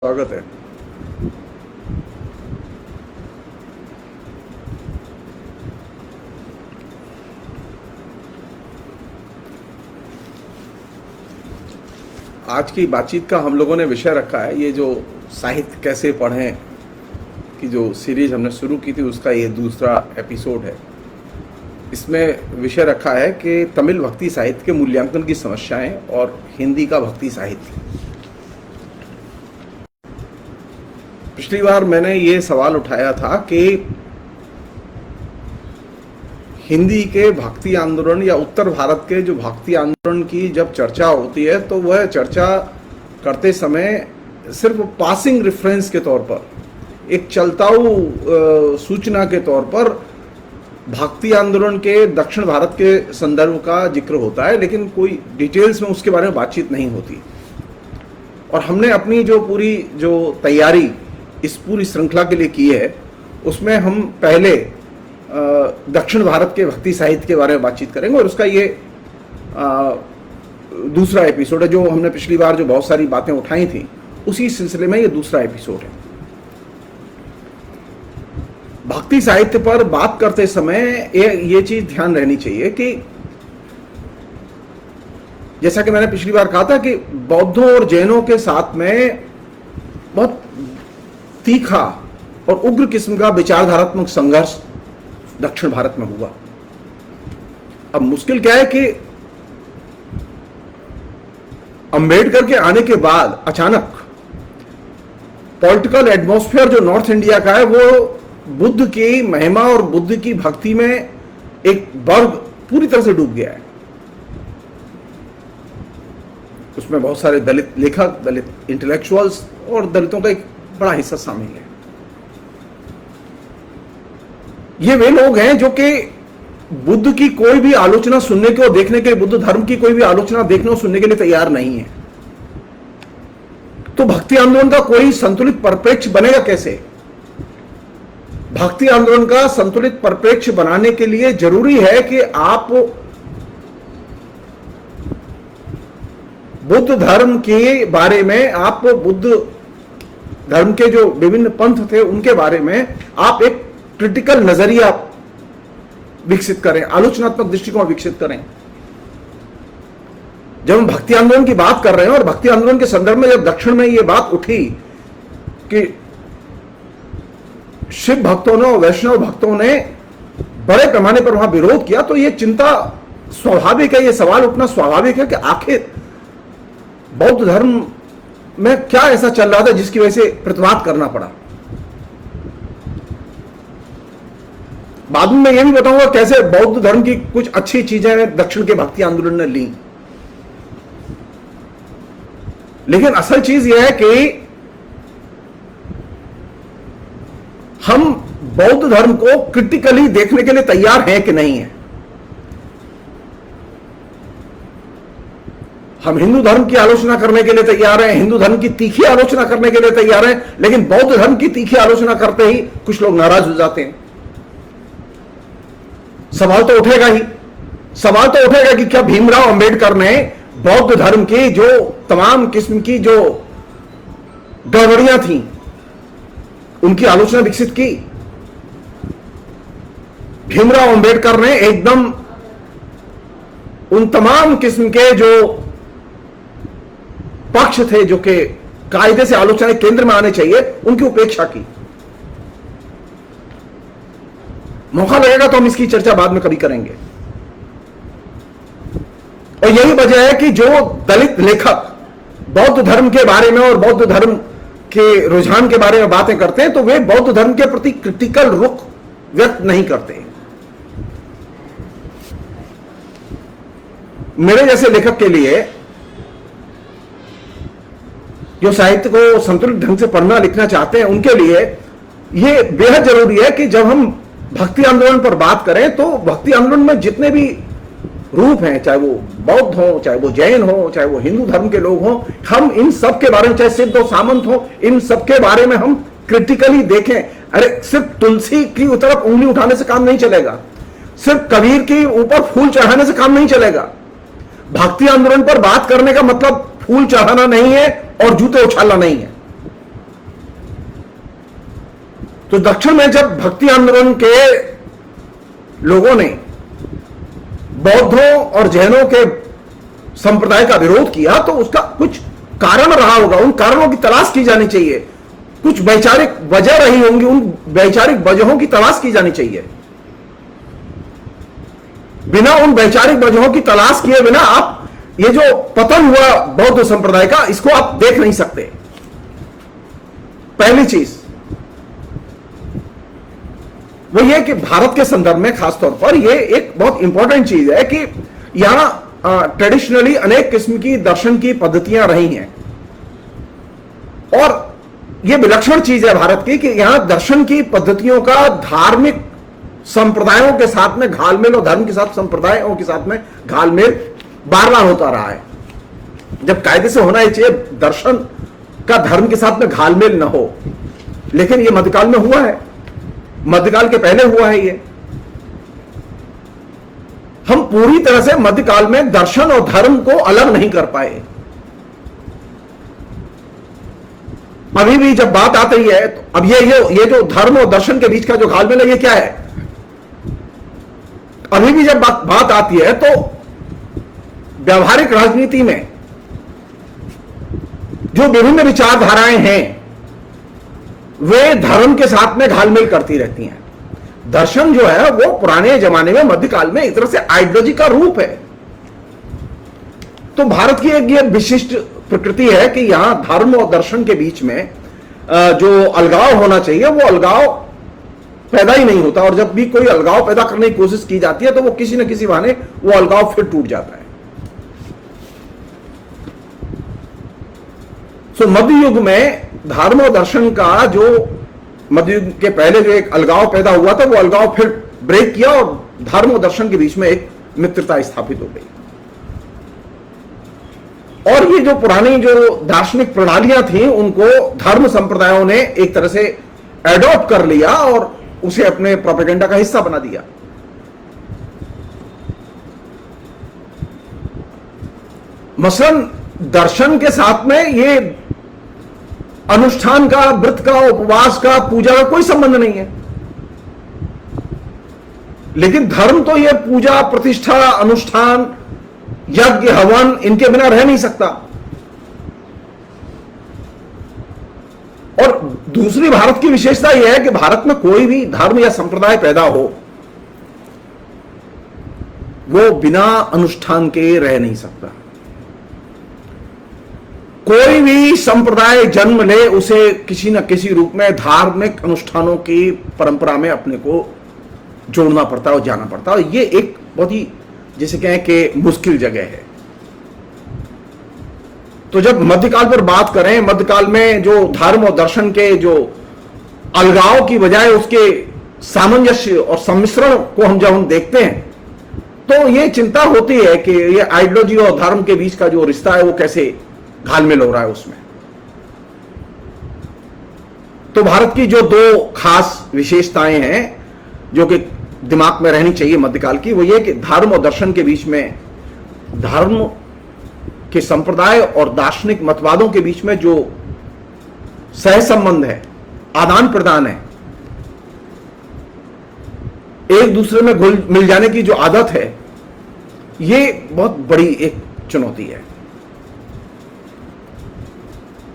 स्वागत है। आज की बातचीत का हम लोगों ने विषय रखा है, ये जो साहित्य कैसे पढ़ें की जो सीरीज हमने शुरू की थी उसका ये दूसरा एपिसोड है। इसमें विषय रखा है कि तमिल भक्ति साहित्य के मूल्यांकन की समस्याएं और हिंदी का भक्ति साहित्य। पिछली बार मैंने ये सवाल उठाया था कि हिंदी के भक्ति आंदोलन या उत्तर भारत के जो भक्ति आंदोलन की जब चर्चा होती है तो वह चर्चा करते समय सिर्फ पासिंग रेफरेंस के तौर पर, एक चलताऊ सूचना के तौर पर भक्ति आंदोलन के दक्षिण भारत के संदर्भ का जिक्र होता है, लेकिन कोई डिटेल्स में उसके बारे में बातचीत नहीं होती। और हमने अपनी जो पूरी तैयारी इस पूरी श्रृंखला के लिए की है उसमें हम पहले दक्षिण भारत के भक्ति साहित्य के बारे में बातचीत करेंगे और उसका ये दूसरा एपिसोड है। जो हमने पिछली बार जो बहुत सारी बातें उठाई थी उसी सिलसिले में ये दूसरा एपिसोड है। भक्ति साहित्य पर बात करते समय ये चीज ध्यान रहनी चाहिए कि जैसा कि मैंने पिछली बार कहा था कि बौद्धों और जैनों के साथ में बहुत तीखा और उग्र किस्म का विचारधारात्मक संघर्ष दक्षिण भारत में हुआ। अब मुश्किल क्या है कि अंबेडकर के आने के बाद अचानक पॉलिटिकल एटमॉस्फेयर जो नॉर्थ इंडिया का है वो बुद्ध की महिमा और बुद्ध की भक्ति में एक वर्ग पूरी तरह से डूब गया है। उसमें बहुत सारे दलित लेखक, दलित इंटेलेक्चुअल्स और दलितों का एक बड़ा हिस्सा शामिल है। ये वे लोग हैं जो कि बुद्ध की कोई भी आलोचना सुनने के और देखने के, बुद्ध धर्म की कोई भी आलोचना देखने और सुनने के लिए तैयार नहीं है। तो भक्ति आंदोलन का कोई संतुलित परिप्रेक्ष्य बनेगा कैसे? भक्ति आंदोलन का संतुलित परिप्रेक्ष्य बनाने के लिए जरूरी है कि आप बुद्ध धर्म के बारे में, आप बुद्ध धर्म के जो विभिन्न पंथ थे उनके बारे में आप एक क्रिटिकल नजरिया विकसित करें, आलोचनात्मक दृष्टिकोण विकसित करें। जब हम भक्ति आंदोलन की बात कर रहे हैं और भक्ति आंदोलन के संदर्भ में जब दक्षिण में यह बात उठी कि शिव भक्तों ने और वैष्णव भक्तों ने बड़े पैमाने पर वहां विरोध किया, तो यह चिंता स्वाभाविक है, यह सवाल उठना स्वाभाविक है कि आखिर बौद्ध धर्म में क्या ऐसा चल रहा था जिसकी वजह से प्रतिवाद करना पड़ा। बाद में मैं यह भी बताऊंगा कैसे बौद्ध धर्म की कुछ अच्छी चीजें दक्षिण के भक्ति आंदोलन ने ली। लेकिन असल चीज यह है कि हम बौद्ध धर्म को क्रिटिकली देखने के लिए तैयार हैं कि नहीं है। हम हिंदू धर्म की आलोचना करने के लिए तैयार हैं, हिंदू धर्म की तीखी आलोचना करने के लिए तैयार हैं, लेकिन बौद्ध धर्म की तीखी आलोचना करते ही कुछ लोग नाराज हो जाते हैं। सवाल तो उठेगा ही, सवाल तो उठेगा कि क्या भीमराव अंबेडकर ने बौद्ध धर्म की जो तमाम किस्म की जो गड़बड़ियां थी उनकी आलोचना विकसित की? भीमराव अंबेडकर ने एकदम उन तमाम किस्म के जो पक्ष थे जो कि कायदे से आलोचना के केंद्र में आने चाहिए उनकी उपेक्षा की। मौका लगेगा तो हम इसकी चर्चा बाद में कभी करेंगे। और यही वजह है कि जो दलित लेखक बौद्ध धर्म के बारे में और बौद्ध धर्म के रुझान के बारे में बातें करते हैं तो वे बौद्ध धर्म के प्रति क्रिटिकल रुख व्यक्त नहीं करते। मेरे जैसे लेखक के लिए जो साहित्य को संतुलित ढंग से पढ़ना लिखना चाहते हैं उनके लिए यह बेहद जरूरी है कि जब हम भक्ति आंदोलन पर बात करें तो भक्ति आंदोलन में जितने भी रूप हैं, चाहे वो बौद्ध हो, चाहे वो जैन हो, चाहे वो हिंदू धर्म के लोग हों, हम इन सब के बारे में, चाहे सिद्ध और सामंत हो, इन सब के बारे में हम क्रिटिकली देखें। अरे सिर्फ तुलसी की तरफ उंगली उठाने से काम नहीं चलेगा, सिर्फ कबीर के ऊपर फूल चढ़ाने से काम नहीं चलेगा। भक्ति आंदोलन पर बात करने का मतलब फूल चढ़ाना नहीं है और जूते उछालना नहीं है। तो दक्षिण में जब भक्ति आंदोलन के लोगों ने बौद्धों और जैनों के संप्रदाय का विरोध किया तो उसका कुछ कारण रहा होगा, उन कारणों की तलाश की जानी चाहिए, कुछ वैचारिक वजह रही होंगी, उन वैचारिक वजहों की तलाश की जानी चाहिए। बिना उन वैचारिक वजहों की तलाश किए बिना आप ये जो पतन हुआ बौद्ध संप्रदाय का, इसको आप देख नहीं सकते। पहली चीज वो ये कि भारत के संदर्भ में खासतौर पर ये एक बहुत इंपॉर्टेंट चीज है कि यहां ट्रेडिशनली अनेक किस्म की दर्शन की पद्धतियां रही हैं और यह विलक्षण चीज है भारत की कि यहां दर्शन की पद्धतियों का धार्मिक संप्रदायों के साथ में घालमेल और धर्म के साथ संप्रदायों के साथ में घालमेल बार बार होता रहा है। जब कायदे से होना ही चाहिए दर्शन का धर्म के साथ में घालमेल न हो, लेकिन यह मध्यकाल में हुआ है, मध्यकाल के पहले हुआ है। ये हम पूरी तरह से मध्यकाल में दर्शन और धर्म को अलग नहीं कर पाए। अभी भी जब बात आती है तो अब ये जो धर्म और दर्शन के बीच का जो घालमेल है ये क्या है? अभी भी जब बात आती है तो व्यावहारिक राजनीति में जो विभिन्न विचारधाराएं हैं वे धर्म के साथ में घालमेल करती रहती हैं। दर्शन जो है वो पुराने जमाने में मध्यकाल में एक तरह से आइडियोलॉजी का रूप है। तो भारत की एक ये विशिष्ट प्रकृति है कि यहां धर्म और दर्शन के बीच में जो अलगाव होना चाहिए वो अलगाव पैदा ही नहीं होता, और जब भी कोई अलगाव पैदा करने की कोशिश की जाती है तो वो किसी न किसी बहाने वो अलगाव फिर टूट जाता है। तो मध्य युग में धर्म और दर्शन का जो मध्य युग के पहले जो एक अलगाव पैदा हुआ था वो अलगाव फिर ब्रेक किया और धर्म और दर्शन के बीच में एक मित्रता स्थापित हो गई। और ये जो पुरानी जो दार्शनिक प्रणालियां थी उनको धर्म संप्रदायों ने एक तरह से एडॉप्ट कर लिया और उसे अपने प्रोपेगेंडा का हिस्सा बना दिया। मसलन दर्शन के साथ में ये अनुष्ठान का, व्रत का, उपवास का, पूजा का कोई संबंध नहीं है, लेकिन धर्म तो ये पूजा, प्रतिष्ठा, अनुष्ठान, यज्ञ, हवन इनके बिना रह नहीं सकता। और दूसरी भारत की विशेषता यह है कि भारत में कोई भी धर्म या संप्रदाय पैदा हो वो बिना अनुष्ठान के रह नहीं सकता। कोई भी संप्रदाय जन्म ले उसे किसी न किसी रूप में धार्मिक अनुष्ठानों की परंपरा में अपने को जोड़ना पड़ता है और जाना पड़ता है। ये एक बहुत ही जैसे कहें कि मुश्किल जगह है। तो जब मध्यकाल पर बात करें, मध्यकाल में जो धर्म और दर्शन के जो अलगाव की बजाय उसके सामंजस्य और सम्मिश्रण को हम देखते हैं तो ये चिंता होती है कि ये आइडियोलॉजी और धर्म के बीच का जो रिश्ता है वो कैसे घालमेल हो रहा है उसमें। तो भारत की जो दो खास विशेषताएं हैं जो कि दिमाग में रहनी चाहिए मध्यकाल की, वो ये कि धर्म और दर्शन के बीच में, धर्म के संप्रदाय और दार्शनिक मतवादों के बीच में जो सह संबंध है, आदान प्रदान है, एक दूसरे में घुल मिल जाने की जो आदत है, ये बहुत बड़ी एक चुनौती है।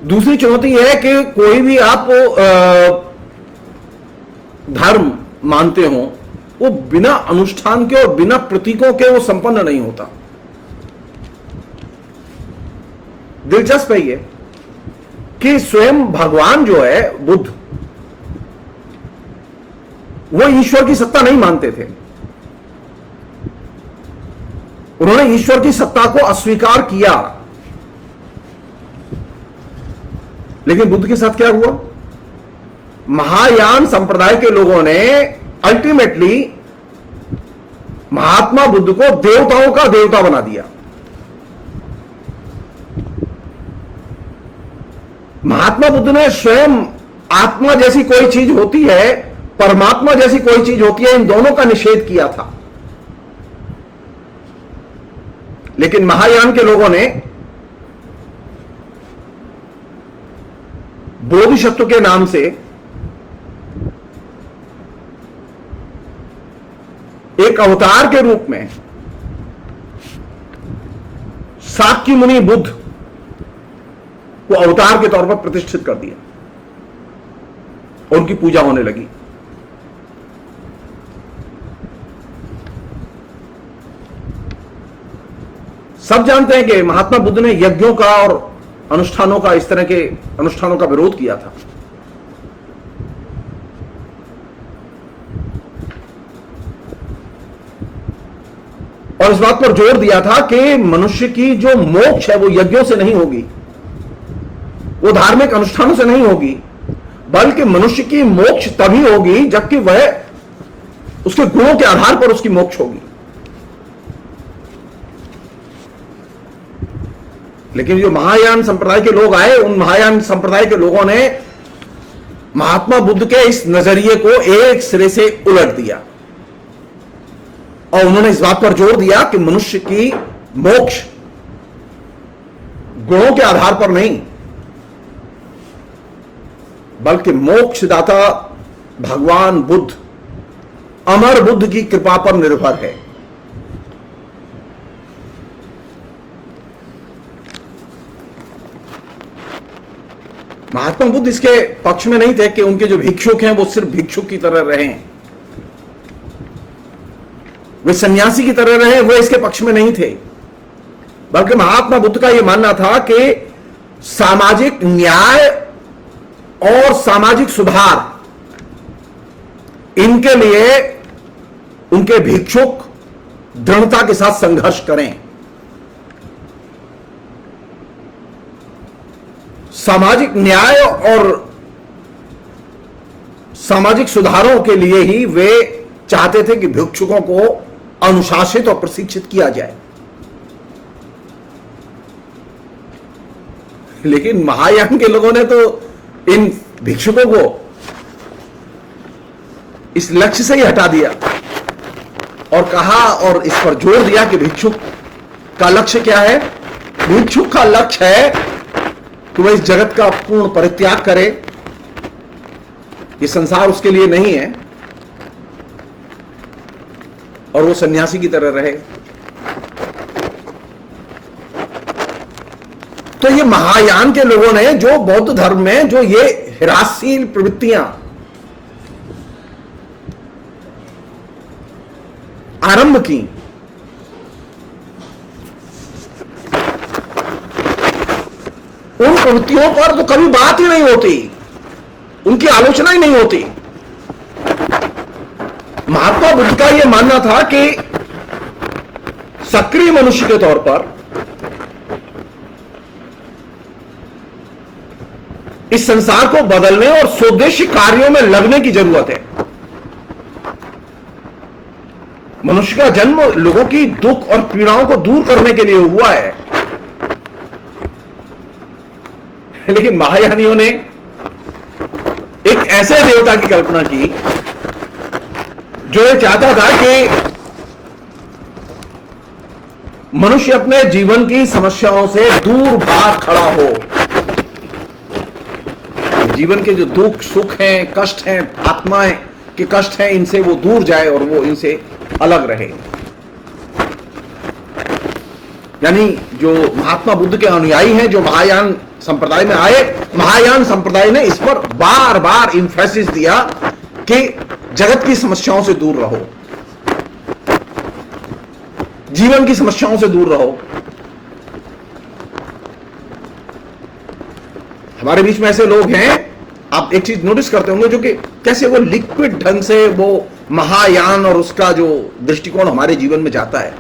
दूसरी चुनौती यह है कि कोई भी आप धर्म मानते हो वो बिना अनुष्ठान के और बिना प्रतीकों के वो संपन्न नहीं होता। दिलचस्प है ये कि स्वयं भगवान जो है बुद्ध, वो ईश्वर की सत्ता नहीं मानते थे। उन्होंने ईश्वर की सत्ता को अस्वीकार किया। लेकिन बुद्ध के साथ क्या हुआ? महायान संप्रदाय के लोगों ने अल्टीमेटली महात्मा बुद्ध को देवताओं का देवता बना दिया। महात्मा बुद्ध ने स्वयं आत्मा जैसी कोई चीज होती है, परमात्मा जैसी कोई चीज होती है, इन दोनों का निषेध किया था। लेकिन महायान के लोगों ने बोधिसत्व के नाम से एक अवतार के रूप में साक्य मुनि बुद्ध को अवतार के तौर पर प्रतिष्ठित कर दिया, उनकी पूजा होने लगी। सब जानते हैं कि महात्मा बुद्ध ने यज्ञों का और अनुष्ठानों का, इस तरह के अनुष्ठानों का विरोध किया था। और इस बात पर जोर दिया था कि मनुष्य की जो मोक्ष है वो यज्ञों से नहीं होगी, वो धार्मिक अनुष्ठानों से नहीं होगी, बल्कि मनुष्य की मोक्ष तभी होगी जबकि वह उसके गुणों के आधार पर उसकी मोक्ष होगी। लेकिन जो महायान संप्रदाय के लोग आए, उन महायान संप्रदाय के लोगों ने महात्मा बुद्ध के इस नजरिए को एक सिरे से उलट दिया और उन्होंने इस बात पर जोर दिया कि मनुष्य की मोक्ष गुणों के आधार पर नहीं, बल्कि मोक्षदाता भगवान बुद्ध, अमर बुद्ध की कृपा पर निर्भर है। महात्मा बुद्ध इसके पक्ष में नहीं थे कि उनके जो भिक्षुक हैं वो सिर्फ भिक्षुक की तरह रहें, वे सन्यासी की तरह रहे, वो इसके पक्ष में नहीं थे। बल्कि महात्मा बुद्ध का यह मानना था कि सामाजिक न्याय और सामाजिक सुधार, इनके लिए उनके भिक्षुक दृढ़ता के साथ संघर्ष करें। सामाजिक न्याय और सामाजिक सुधारों के लिए ही वे चाहते थे कि भिक्षुकों को अनुशासित और प्रशिक्षित किया जाए। लेकिन महायान के लोगों ने तो इन भिक्षुकों को इस लक्ष्य से ही हटा दिया और कहा और इस पर जोर दिया कि भिक्षुक का लक्ष्य क्या है? भिक्षुक का लक्ष्य है कि वह इस जगत का पूर्ण परित्याग करे, ये संसार उसके लिए नहीं है और वो सन्यासी की तरह रहे। तो ये महायान के लोगों ने जो बौद्ध धर्म में जो ये हिरासशील प्रवृत्तियां आरंभ की, उन प्रवृत्तियों पर तो कभी बात ही नहीं होती, उनकी आलोचना ही नहीं होती। महात्मा बुद्ध का यह मानना था कि सक्रिय मनुष्य के तौर पर इस संसार को बदलने और स्वदेशी कार्यों में लगने की जरूरत है। मनुष्य का जन्म लोगों की दुख और पीड़ाओं को दूर करने के लिए हुआ है। लेकिन महायानियों ने एक ऐसे देवता की कल्पना की जो ये चाहता था कि मनुष्य अपने जीवन की समस्याओं से दूर भाग खड़ा हो, जीवन के जो दुख सुख हैं, कष्ट हैं, आत्माएं के कष्ट हैं, इनसे वो दूर जाए और वो इनसे अलग रहे। यानी जो महात्मा बुद्ध के अनुयायी हैं, जो महायान संप्रदाय में आए, महायान संप्रदाय ने इस पर बार बार इंफेसिस दिया कि जगत की समस्याओं से दूर रहो, जीवन की समस्याओं से दूर रहो। हमारे बीच में ऐसे लोग हैं, आप एक चीज नोटिस करते होंगे, जो कि कैसे वो लिक्विड ढंग से वो महायान और उसका जो दृष्टिकोण हमारे जीवन में जाता है।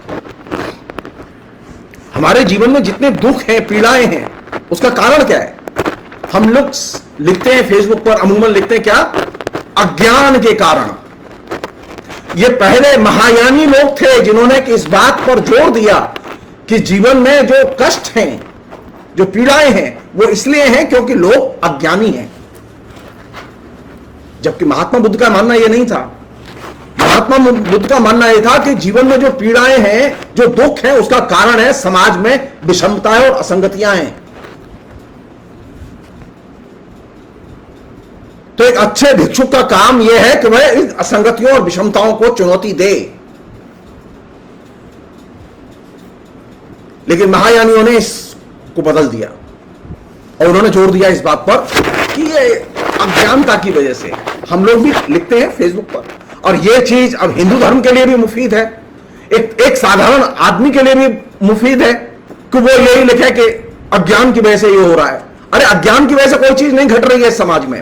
हमारे जीवन में जितने दुख हैं, पीड़ाएं हैं, उसका कारण क्या है? हम लोग लिखते हैं फेसबुक पर, अमूमन लिखते हैं क्या? अज्ञान के कारण। ये पहले महायानी लोग थे जिन्होंने इस बात पर जोर दिया कि जीवन में जो कष्ट हैं, जो पीड़ाएं हैं, वो इसलिए हैं क्योंकि लोग अज्ञानी हैं। जबकि महात्मा बुद्ध का मानना यह नहीं था। महात्मा बुद्ध का मानना यह था कि जीवन में जो पीड़ाएं हैं, जो दुख है, उसका कारण है समाज में विषमताएं और असंगतियां हैं। तो एक अच्छे भिक्षुक का काम यह है कि वह इन असंगतियों और विषमताओं को चुनौती दे लेकिन महायानियों ने इसको बदल दिया और उन्होंने जोर दिया इस बात पर कि ये अज्ञानता की वजह से, हम लोग भी लिखते हैं फेसबुक पर, और ये चीज अब हिंदू धर्म के लिए भी मुफीद है, एक साधारण आदमी के लिए भी मुफीद है कि वो यही लिखे कि अज्ञान की वजह से ये हो रहा है। अरे अज्ञान की वजह से कोई चीज नहीं घट रही है समाज में।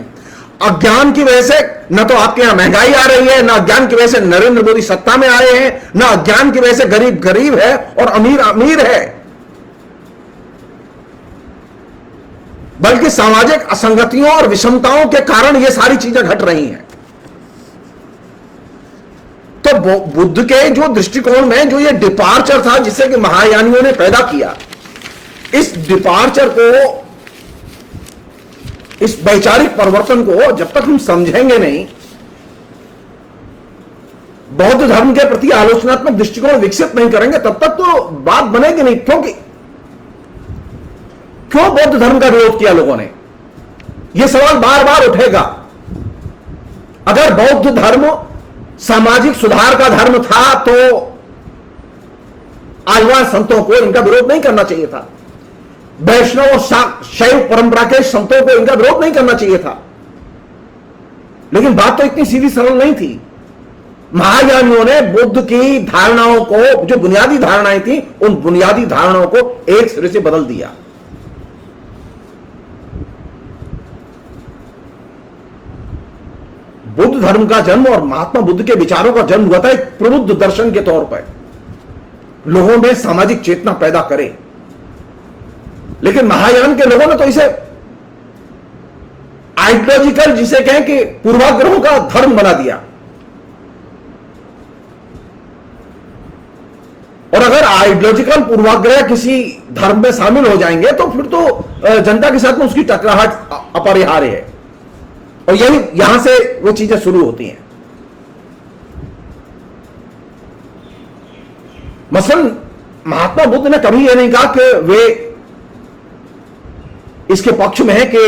अज्ञान की वजह से न तो आपके यहां महंगाई आ रही है, न अज्ञान की वजह से नरेंद्र मोदी सत्ता में आए हैं, न अज्ञान की वजह से गरीब गरीब है और अमीर अमीर है, बल्कि सामाजिक असंगतियों और विषमताओं के कारण ये सारी चीजें घट रही हैं। तो बुद्ध के जो दृष्टिकोण में जो ये डिपार्चर था जिसे कि महायानियों ने पैदा किया, इस डिपार्चर को, इस वैचारिक परिवर्तन को जब तक हम समझेंगे नहीं, बौद्ध धर्म के प्रति आलोचनात्मक दृष्टिकोण विकसित नहीं करेंगे, तब तक तो बात बनेगी नहीं। क्यों बौद्ध धर्म का विरोध किया लोगों ने, यह सवाल बार बार उठेगा। अगर बौद्ध धर्म सामाजिक सुधार का धर्म था तो आर्यवान संतों को इनका विरोध नहीं करना चाहिए था, वैष्णव और शैव परंपरा के संतों को इनका विरोध नहीं करना चाहिए था। लेकिन बात तो इतनी सीधी सरल नहीं थी। महायानियों ने बुद्ध की धारणाओं को, जो बुनियादी धारणाएं थी, उन बुनियादी धारणाओं को एक सिरे से बदल दिया। बुद्ध धर्म का जन्म और महात्मा बुद्ध के विचारों का जन्म हुआ था एक प्रबुद्ध दर्शन के तौर पर, लोगों में सामाजिक चेतना पैदा करे। लेकिन महायान के लोगों ने तो इसे आइडियोलॉजिकल, जिसे कहें कि पूर्वाग्रहों का धर्म बना दिया। और अगर आइडियोलॉजिकल पूर्वाग्रह किसी धर्म में शामिल हो जाएंगे तो फिर तो जनता के साथ में उसकी टकराहट अपरिहार्य है, और यही यहां से वो चीजें शुरू होती हैं। मसलन महात्मा बुद्ध ने कभी यह नहीं कहा कि वे इसके पक्ष में है कि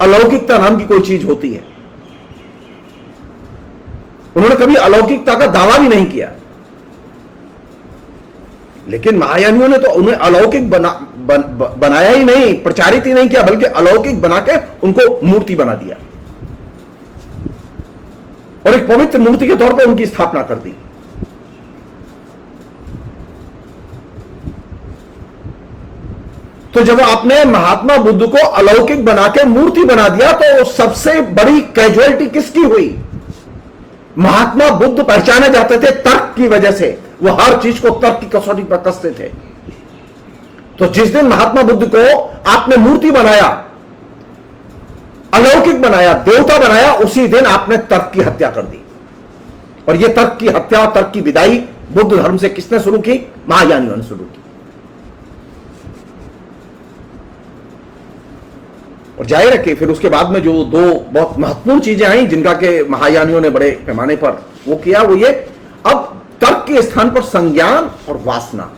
अलौकिकता नाम की कोई चीज होती है। उन्होंने कभी अलौकिकता का दावा भी नहीं किया। लेकिन महायानियों ने तो उन्हें अलौकिक बनाया ही नहीं, प्रचारित ही नहीं किया, बल्कि अलौकिक बना के उनको मूर्ति बना दिया और एक पवित्र मूर्ति के तौर पर उनकी स्थापना कर दी। तो जब आपने महात्मा बुद्ध को अलौकिक बना के मूर्ति बना दिया तो सबसे बड़ी कैजुअलिटी किसकी हुई? महात्मा बुद्ध पहचाने जाते थे तर्क की वजह से, वो हर चीज को तर्क की कसौटी पर कसते थे। तो जिस दिन महात्मा बुद्ध को आपने मूर्ति बनाया, अलौकिक बनाया, देवता बनाया, उसी दिन आपने तर्क की हत्या कर दी। और यह तर्क की हत्या, तर्क की विदाई बुद्ध धर्म से किसने शुरू की? महायानियों ने शुरू की। और जाहिर है कि फिर उसके बाद में जो दो बहुत महत्वपूर्ण चीजें आई जिनका के महायानियों ने बड़े पैमाने पर वो किया, वो ये, अब तर्क के स्थान पर संज्ञान और वासना,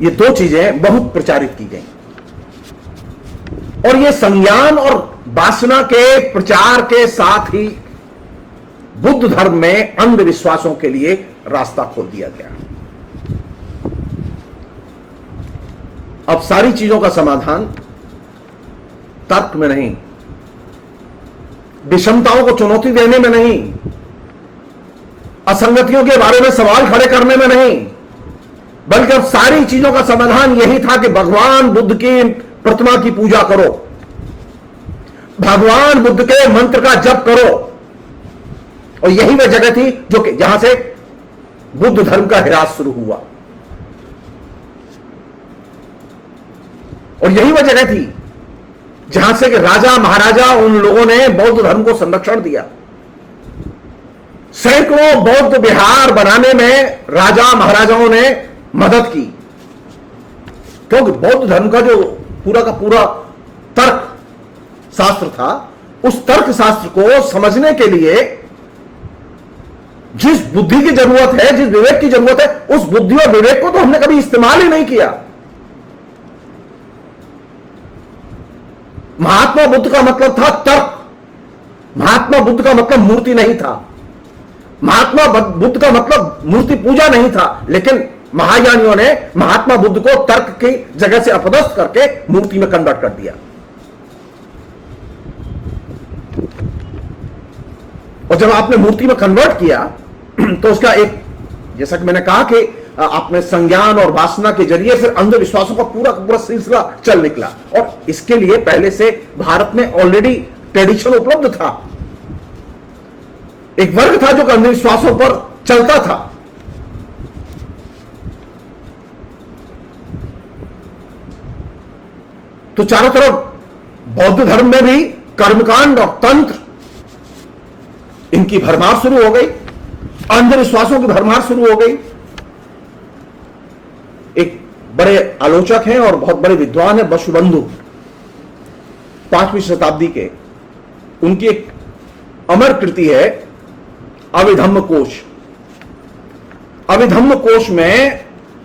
ये दो चीजें बहुत प्रचारित की गई। और ये संज्ञान और वासना के प्रचार के साथ ही बुद्ध धर्म में अंधविश्वासों के लिए रास्ता खोल दिया गया। अब सारी चीजों का समाधान तर्क में नहीं, विषमताओं को चुनौती देने में नहीं, असंगतियों के बारे में सवाल खड़े करने में नहीं, बल्कि अब सारी चीजों का समाधान यही था कि भगवान बुद्ध की प्रतिमा की पूजा करो, भगवान बुद्ध के मंत्र का जप करो। और यही वह जगह थी जो कि जहां से बुद्ध धर्म का ह्रास शुरू हुआ, और यही वह जगह थी जहां से कि राजा महाराजा उन लोगों ने बौद्ध धर्म को संरक्षण दिया। सैकड़ों बौद्ध विहार बनाने में राजा महाराजाओं ने मदद की, क्योंकि बौद्ध धर्म का जो पूरा का पूरा तर्क शास्त्र था, उस तर्क शास्त्र को समझने के लिए जिस बुद्धि की जरूरत है, जिस विवेक की जरूरत है, उस बुद्धि और विवेक को तो हमने कभी इस्तेमाल ही नहीं किया। महात्मा बुद्ध का मतलब था तर्क, महात्मा बुद्ध का मतलब मूर्ति नहीं था, महात्मा बुद्ध का मतलब मूर्ति पूजा नहीं था। लेकिन महायानियों ने महात्मा बुद्ध को तर्क की जगह से अपदस्थ करके मूर्ति में कन्वर्ट कर दिया। और जब आपने मूर्ति में कन्वर्ट किया तो उसका एक, जैसा कि मैंने कहा कि आपने संज्ञान और वासना के जरिए फिर अंधविश्वासों का पूरा सिलसिला चल निकला। और इसके लिए पहले से भारत में ऑलरेडी ट्रेडिशन उपलब्ध था। एक वर्ग था जो अंधविश्वासों पर चलता था। तो चारों तरफ बौद्ध धर्म में भी कर्मकांड और तंत्र, इनकी भरमार शुरू हो गई, अंधविश्वासों की भरमार शुरू हो गई। एक बड़े आलोचक हैं और बहुत बड़े विद्वान हैं बसुबंधु, 5वीं शताब्दी के। उनकी एक अमर कृति है अभिधम्म कोश। अभिधम्म कोश में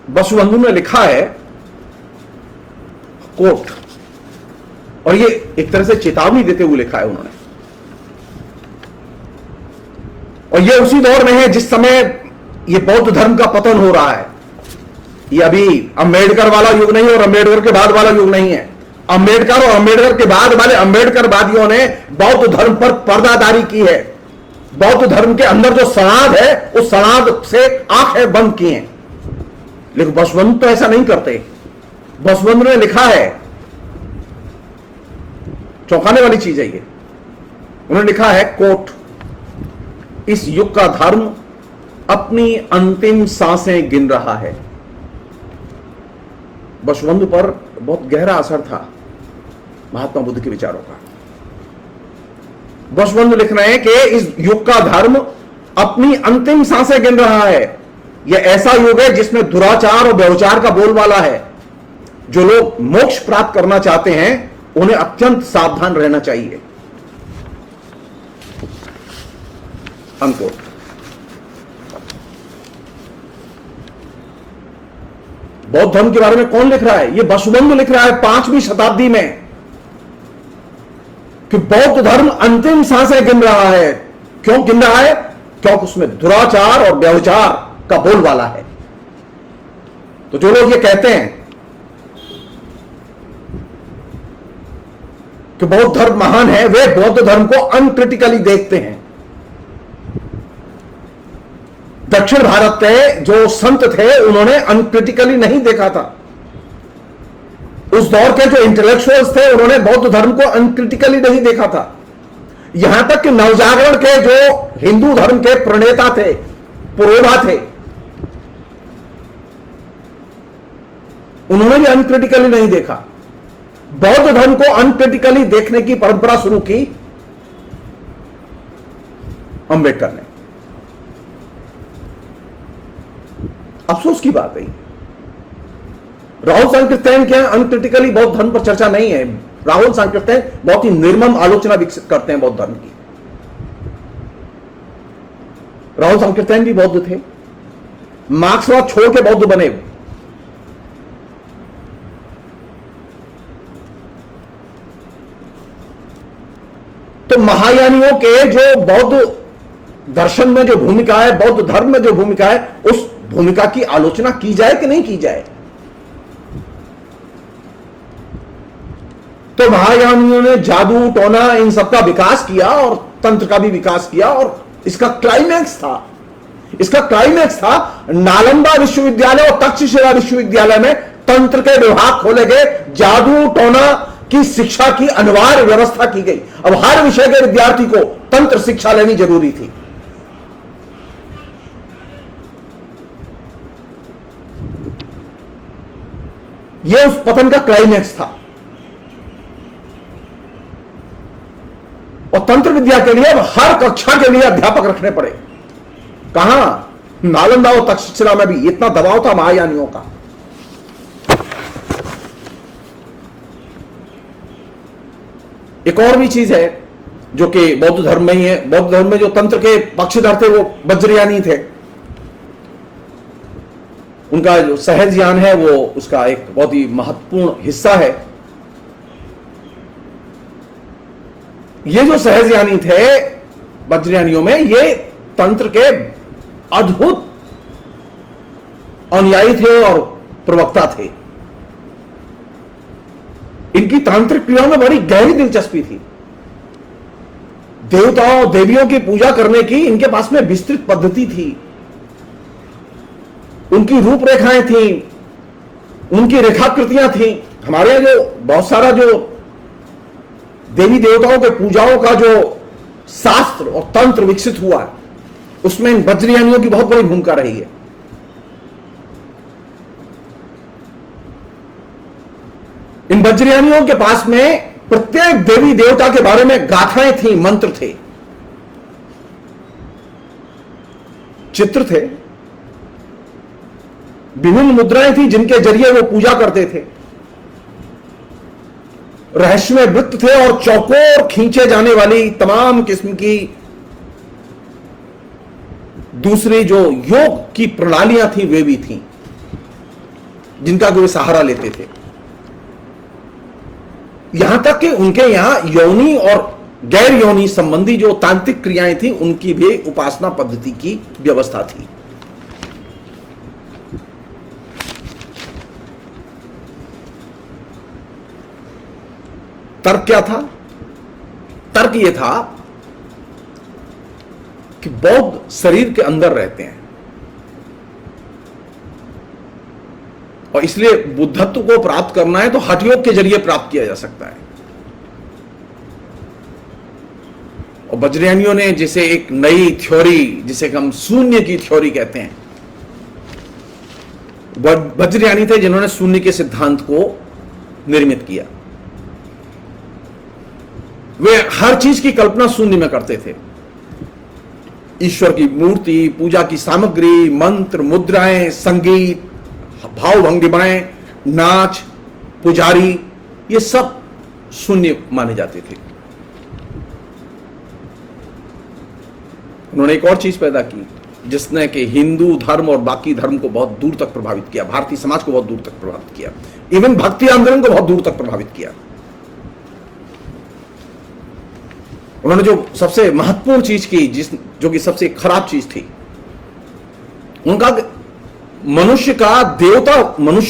बसुबंधु ने लिखा है, कोट, और ये एक तरह से चेतावनी देते हुए लिखा है उन्होंने। और ये उसी दौर में है जिस समय ये बौद्ध धर्म का पतन हो रहा है। ये अभी अंबेडकर वाला युग नहीं और अंबेडकर के बाद वाला युग नहीं है। अंबेडकर और अंबेडकर के बाद वाले अंबेडकरवादियों ने बौद्ध धर्म पर पर्दादारी की है। बौद्ध धर्म के अंदर जो सनाद है उस सनाद से आंखें बंद की हैं। लेकिन बसवंत तो ऐसा नहीं करते। बसवंत ने लिखा है, चौंकाने वाली चीज है ये, उन्होंने लिखा है, कोट, इस युग का धर्म अपनी अंतिम सांसें गिन रहा है। बसवंत पर बहुत गहरा असर था महात्मा बुद्ध के विचारों का। बसवंत लिख रहे हैं कि इस युग का धर्म अपनी अंतिम सांसें गिन रहा है। यह ऐसा युग है जिसमें दुराचार और व्यभिचार का बोलबाला है। जो लोग मोक्ष प्राप्त करना चाहते हैं उन्हें अत्यंत सावधान रहना चाहिए। अनकोट। बौद्ध धर्म के बारे में कौन लिख रहा है? ये बसुबंधु लिख रहा है 5वीं शताब्दी में कि बौद्ध धर्म अंतिम सांसें गिन रहा है। क्यों गिन रहा है? क्योंकि उसमें दुराचार और व्यभिचार का बोलबाला है। तो जो लोग ये कहते हैं कि बौद्ध धर्म महान है, वे बौद्ध धर्म को अनक्रिटिकली देखते हैं। दक्षिण भारत के जो संत थे उन्होंने अनक्रिटिकली नहीं देखा था। उस दौर के जो इंटेलेक्चुअल्स थे उन्होंने बौद्ध धर्म को अनक्रिटिकली नहीं देखा था। यहां तक कि नवजागरण के जो हिंदू धर्म के प्रणेता थे, पुरोधा थे, उन्होंने भी अनक्रिटिकली नहीं देखा। बौद्ध धर्म को अनक्रिटिकली देखने की परंपरा शुरू की अंबेडकर ने। अफसोस की बात है, राहुल सांकृत्यायन के अनक्रिटिकली बौद्ध धर्म पर चर्चा नहीं है। राहुल सांकृत्यायन बहुत ही निर्मम आलोचना विकसित करते हैं बौद्ध धर्म की। राहुल सांकृत्यायन भी बौद्ध थे, मार्क्सवाद छोड़ के बौद्ध बने। तो महायानियों के जो बौद्ध दर्शन में जो भूमिका है, बौद्ध धर्म में जो भूमिका है, उस भूमिका की आलोचना की जाए कि नहीं की जाए? तो महायानियों ने जादू टोना इन सबका विकास किया और तंत्र का भी विकास किया। और इसका क्लाइमैक्स था नालंदा विश्वविद्यालय और तक्षशिला विश्वविद्यालय में तंत्र के विभाग खोले गए। जादू टोना की शिक्षा की अनिवार्य व्यवस्था की गई। अब हर विषय के विद्यार्थी को तंत्र शिक्षा लेनी जरूरी थी। यह उस पतन का क्लाइमैक्स था। और तंत्र विद्या के लिए अब हर कक्षा के लिए अध्यापक रखने पड़े। कहां? नालंदा और तक्षशिला में भी इतना दबाव था महायानियों का। एक और भी चीज है जो कि बौद्ध धर्म में ही है। बौद्ध धर्म में जो तंत्र के पक्षधर थे वो वज्रयानी थे। उनका जो सहज ज्ञान है वो उसका एक बहुत ही महत्वपूर्ण हिस्सा है। ये जो सहजयानी थे वज्रयानियों में, ये तंत्र के अद्भुत अनुयायी थे और प्रवक्ता थे। इनकी तांत्रिक क्रियाओं में बड़ी गहरी दिलचस्पी थी। देवताओं देवियों की पूजा करने की इनके पास में विस्तृत पद्धति थी। उनकी रूपरेखाएं थी, उनकी रेखाकृतियां थी। हमारे यहां जो बहुत सारा जो देवी देवताओं के पूजाओं का जो शास्त्र और तंत्र विकसित हुआ है, उसमें इन वज्रयानियों की बहुत बड़ी भूमिका रही है। इन वज्रयानियों के पास में प्रत्येक देवी देवता के बारे में गाथाएं थी, मंत्र थे, चित्र थे, विभिन्न मुद्राएं थी जिनके जरिए वो पूजा करते थे। रहस्यमय वृत्त थे और चौकोर खींचे जाने वाली तमाम किस्म की दूसरी जो योग की प्रणालियां थी वे भी थी, जिनका वे सहारा लेते थे। यहां तक कि उनके यहां यौनी और गैर यौनी संबंधी जो तांत्रिक क्रियाएं थी, उनकी भी उपासना पद्धति की व्यवस्था थी। तर्क क्या था? तर्क यह था कि बौद्ध शरीर के अंदर रहते हैं और इसलिए बुद्धत्व को प्राप्त करना है तो हठ योग के जरिए प्राप्त किया जा सकता है। और वज्रयानियों ने जैसे एक नई थ्योरी, जिसे हम शून्य की थ्योरी कहते हैं, वज्रयानी थे जिन्होंने शून्य के सिद्धांत को निर्मित किया। वे हर चीज की कल्पना शून्य में करते थे। ईश्वर की मूर्ति, पूजा की सामग्री, मंत्र, मुद्राएं, संगीत, भाव भंगिमाएं, नाच, पुजारी, ये सब शून्य माने जाते थे। उन्होंने एक और चीज पैदा की जिसने कि हिंदू धर्म और बाकी धर्म को बहुत दूर तक प्रभावित किया, भारतीय समाज को बहुत दूर तक प्रभावित किया, इवन भक्ति आंदोलन को बहुत दूर तक प्रभावित किया। उन्होंने जो सबसे महत्वपूर्ण चीज की, जो कि सबसे खराब चीज थी, उनका मनुष्य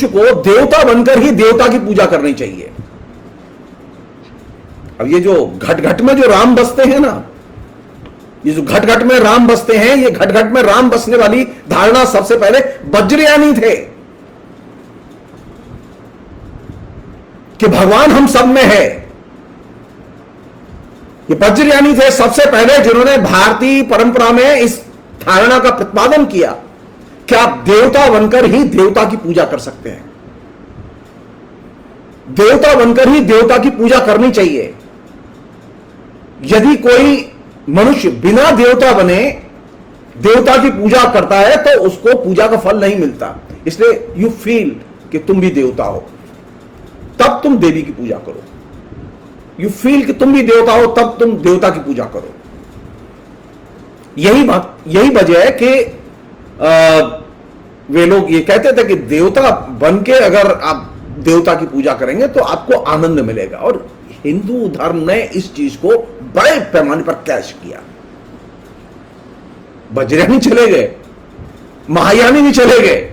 को देवता बनकर ही देवता की पूजा करनी चाहिए। अब ये जो घट घट में जो राम बसते हैं ना, ये जो घट घट में राम बसते हैं, ये घट घट में राम बसने वाली धारणा सबसे पहले वज्रयानी थे कि भगवान हम सब में है। ये वज्रयानी थे सबसे पहले जिन्होंने भारतीय परंपरा में इस धारणा का प्रतिपादन किया कि आप देवता बनकर ही देवता की पूजा कर सकते हैं, देवता बनकर ही देवता की पूजा करनी चाहिए। यदि कोई मनुष्य बिना देवता बने देवता की पूजा करता है तो उसको पूजा का फल नहीं मिलता। इसलिए यू फील कि तुम भी देवता हो, तब तुम देवी की पूजा करो। यू फील कि तुम भी देवता हो, तब तुम देवता की पूजा करो। यही वजह है कि वे लोग ये कहते थे कि देवता बन के अगर आप देवता की पूजा करेंगे तो आपको आनंद मिलेगा। और हिंदू धर्म ने इस चीज को बड़े पैमाने पर कैश किया। वज्रयानी चले गए, महायानी भी चले गए,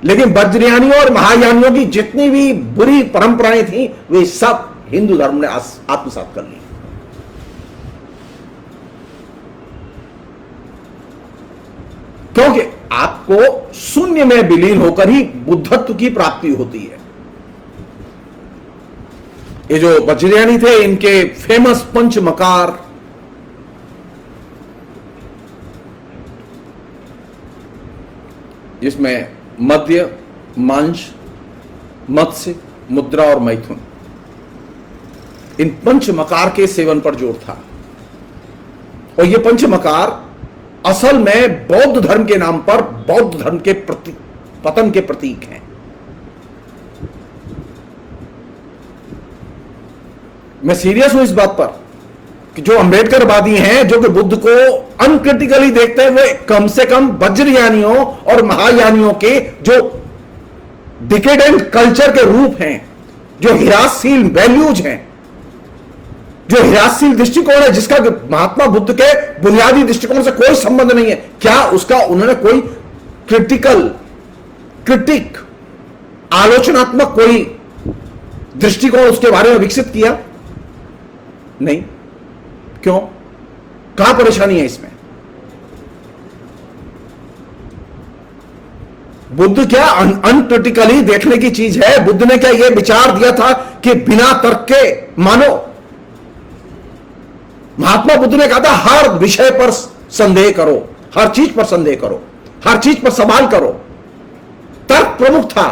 लेकिन वज्रयानियों और महायानियों की जितनी भी बुरी परंपराएं थी वे सब हिंदू धर्म ने आत्मसात कर ली। क्योंकि आपको शून्य में विलीन होकर ही बुद्धत्व की प्राप्ति होती है। ये जो वज्रयानी थे, इनके फेमस पंच मकार, जिसमें मध्य, मांस, मत्स्य, मुद्रा और मैथुन, इन पंच मकार के सेवन पर जोर था। और ये पंच मकार असल में बौद्ध धर्म के नाम पर बौद्ध धर्म के पतन के प्रतीक हैं। मैं सीरियस हूं इस बात पर कि जो अंबेडकरवादी हैं, जो कि बुद्ध को अनक्रिटिकली देखते हैं, वे कम से कम वज्रयानियों और महायानियों के जो डिकेडेंट कल्चर के रूप हैं, जो हिरासशील वैल्यूज हैं, जो हिरासशील दृष्टिकोण है, जिसका महात्मा बुद्ध के बुनियादी दृष्टिकोण से कोई संबंध नहीं है, क्या उसका उन्होंने कोई क्रिटिक, आलोचनात्मक कोई दृष्टिकोण उसके बारे में विकसित किया? नहीं। क्यों? कहां परेशानी है इसमें? बुद्ध क्या अनक्रिटिकली देखने की चीज है? बुद्ध ने क्या यह विचार दिया था कि बिना तर्क के मानो? महात्मा बुद्ध ने कहा था हर विषय पर संदेह करो, हर चीज पर संदेह करो, हर चीज पर सवाल करो। तर्क प्रमुख था।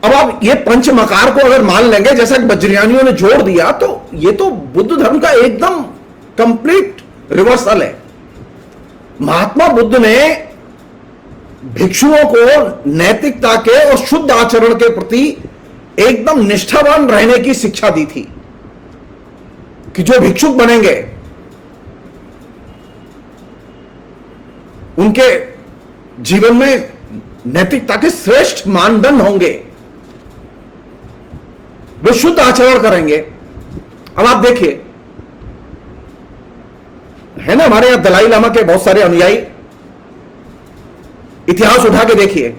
अब आप ये पंचमकार को अगर मान लेंगे, जैसा कि वज्रयानियों ने जोड़ दिया, तो ये तो बुद्ध धर्म का एकदम कंप्लीट रिवर्सल है। महात्मा बुद्ध ने भिक्षुओं को नैतिकता के और शुद्ध आचरण के प्रति एकदम निष्ठावान रहने की शिक्षा दी थी कि जो भिक्षुक बनेंगे उनके जीवन में नैतिकता के श्रेष्ठ मानदंड होंगे, वे शुद्ध आचरण करेंगे। अब आप देखिए, है ना हमारे यहां दलाई लामा के बहुत सारे अनुयायी, इतिहास उठा के देखिए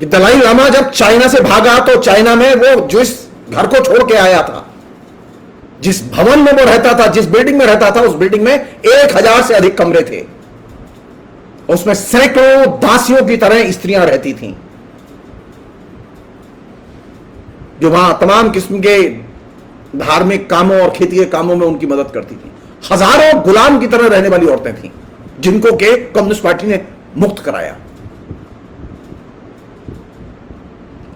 कि दलाई लामा जब चाइना से भागा तो चाइना में वो जिस घर को छोड़ के आया था, जिस भवन में वो रहता था, जिस बिल्डिंग में रहता था, उस बिल्डिंग में 1000 से अधिक कमरे थे। उसमें सैकड़ों दासियों की तरह स्त्रियां रहती थीं जो वहां तमाम किस्म के धार्मिक कामों और खेती के कामों में उनकी मदद करती थी। हजारों गुलाम की तरह रहने वाली औरतें थीं जिनको के कम्युनिस्ट पार्टी ने मुक्त कराया।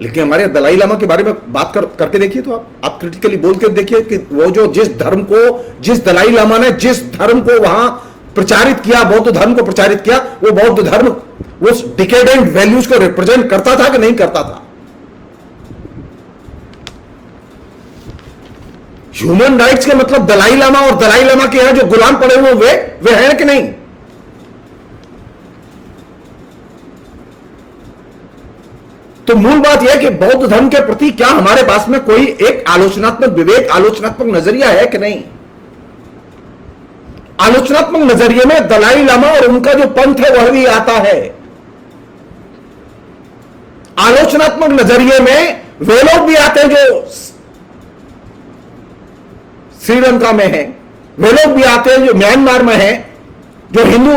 लेकिन हमारे दलाई लामा के बारे में बात करके देखिए, तो आप क्रिटिकली बोल के देखिए कि वो जो जिस दलाई लामा ने जिस धर्म को वहां प्रचारित किया, बौद्ध धर्म को प्रचारित किया, वो बौद्ध धर्म उस डिकेडेंट वैल्यूज को रिप्रेजेंट करता था कि नहीं करता था? ह्यूमन राइट्स के मतलब दलाई लामा और दलाई लामा के यहां जो गुलाम पड़े हुए वे हैं कि नहीं? तो मूल बात यह है कि बौद्ध धर्म के प्रति क्या हमारे पास में कोई एक आलोचनात्मक विवेक, आलोचनात्मक नजरिया है कि नहीं? आलोचनात्मक नजरिए में दलाई लामा और उनका जो पंथ है वह भी आता है। आलोचनात्मक नजरिए में वे लोग भी आते हैं जो श्रीलंका में है, वे लोग भी आते हैं जो म्यांमार में है, जो हिंदू,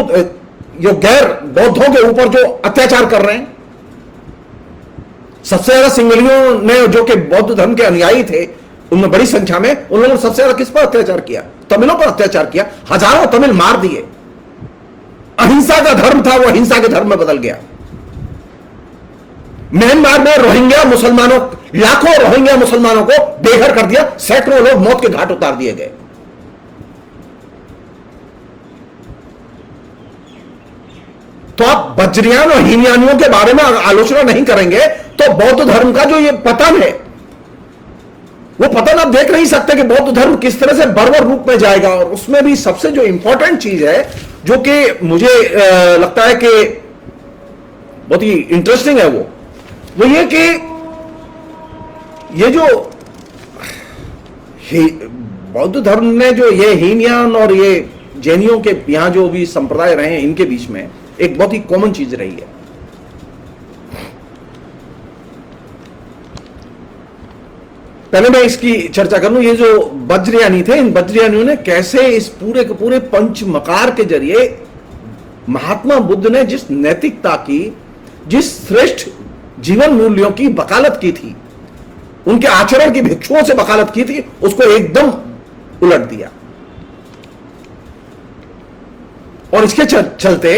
जो गैर बौद्धों के ऊपर जो अत्याचार कर रहे हैं। सबसे ज्यादा सिंगलियों ने, जो कि बौद्ध धर्म के अनुयायी थे, उनमें बड़ी संख्या में, उन लोगों ने सबसे ज्यादा किस पर अत्याचार किया? तमिलों पर अत्याचार किया। हजारों तमिल मार दिए। अहिंसा का धर्म था, वो हिंसा के धर्म में बदल गया। म्यांमार में रोहिंग्या मुसलमानों, लाखों रोहिंग्या मुसलमानों को बेघर कर दिया, सैकड़ों लोग मौत के घाट उतार दिए गए। तो आप वज्रयान और हीनयानियों के बारे में आलोचना नहीं करेंगे तो बौद्ध धर्म का जो ये पतन है, वो पतन आप देख नहीं सकते कि बौद्ध धर्म किस तरह से बर्बर रूप में जाएगा। और उसमें भी सबसे जो इंपॉर्टेंट चीज है, जो कि मुझे लगता है कि बहुत ही इंटरेस्टिंग है, वो ये कि ये जो बौद्ध धर्म ने जो ये हीनयान और ये जैनियों के यहां जो भी संप्रदाय रहे हैं, इनके बीच में एक बहुत ही कॉमन चीज रही है। पहले मैं इसकी चर्चा करूं, ये जो वज्रयानी थे, इन वज्रयानियों ने कैसे इस पूरे के पूरे पंचमकार के जरिए महात्मा बुद्ध ने जिस नैतिकता की, जिस श्रेष्ठ जीवन मूल्यों की वकालत की थी, उनके आचरण की भिक्षुओं से वकालत की थी, उसको एकदम उलट दिया। और इसके चलते,